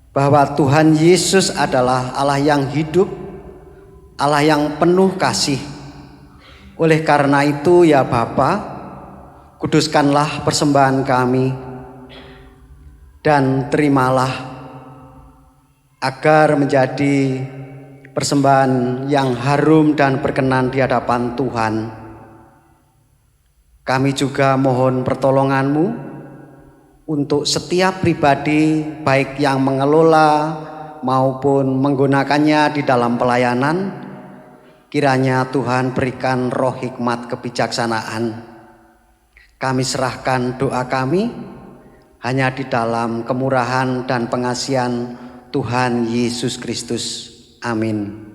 bahwa Tuhan Yesus adalah Allah yang hidup, Allah yang penuh kasih. Oleh karena itu ya Bapa, kuduskanlah persembahan kami dan terimalah agar menjadi persembahan yang harum dan berkenan di hadapan Tuhan. Kami juga mohon pertolongan-Mu untuk setiap pribadi, baik yang mengelola maupun menggunakannya di dalam pelayanan. Kiranya Tuhan berikan roh hikmat kebijaksanaan. Kami serahkan doa kami hanya di dalam kemurahan dan pengasihan Tuhan Yesus Kristus. Amin.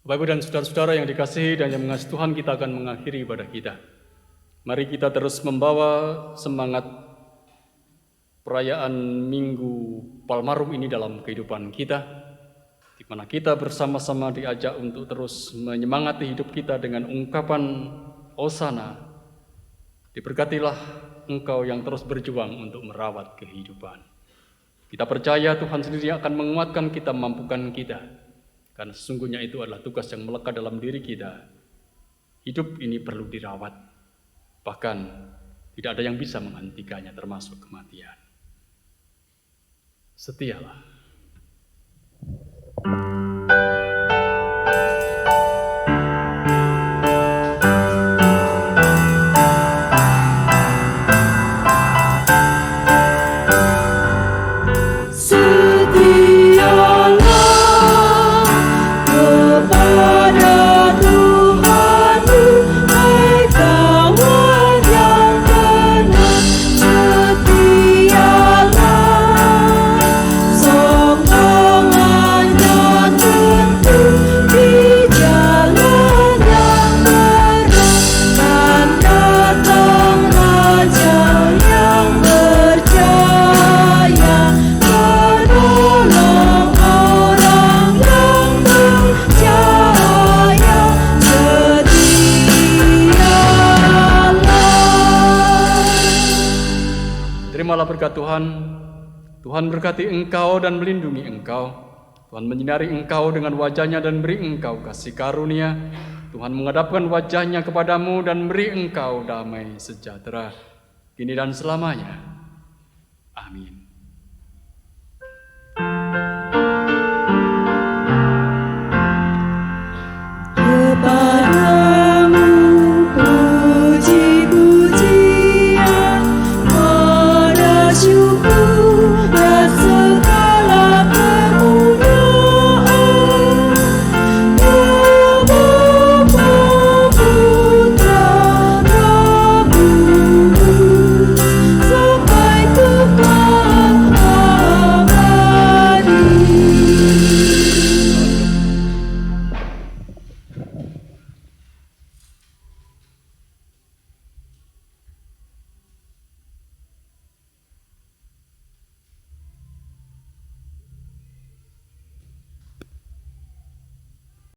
Bapak Ibu dan saudara-saudara yang dikasihi dan yang mengasihi Tuhan, kita akan mengakhiri ibadah kita. Mari kita terus membawa semangat perayaan Minggu Palmarum ini dalam kehidupan kita, di mana kita bersama-sama diajak untuk terus menyemangati hidup kita dengan ungkapan Hosana. Diberkatilah engkau yang terus berjuang untuk merawat kehidupan. Kita percaya Tuhan sendiri akan menguatkan kita, memampukan kita. Karena sesungguhnya itu adalah tugas yang melekat dalam diri kita. Hidup ini perlu dirawat. Bahkan tidak ada yang bisa menghentikannya termasuk kematian. Setialah. Terimalah berkat Tuhan. Tuhan berkati engkau dan melindungi engkau. Tuhan menyinari engkau dengan wajah-Nya dan beri engkau kasih karunia. Tuhan menghadapkan wajah-Nya kepadamu dan beri engkau damai sejahtera, kini dan selamanya. Amin.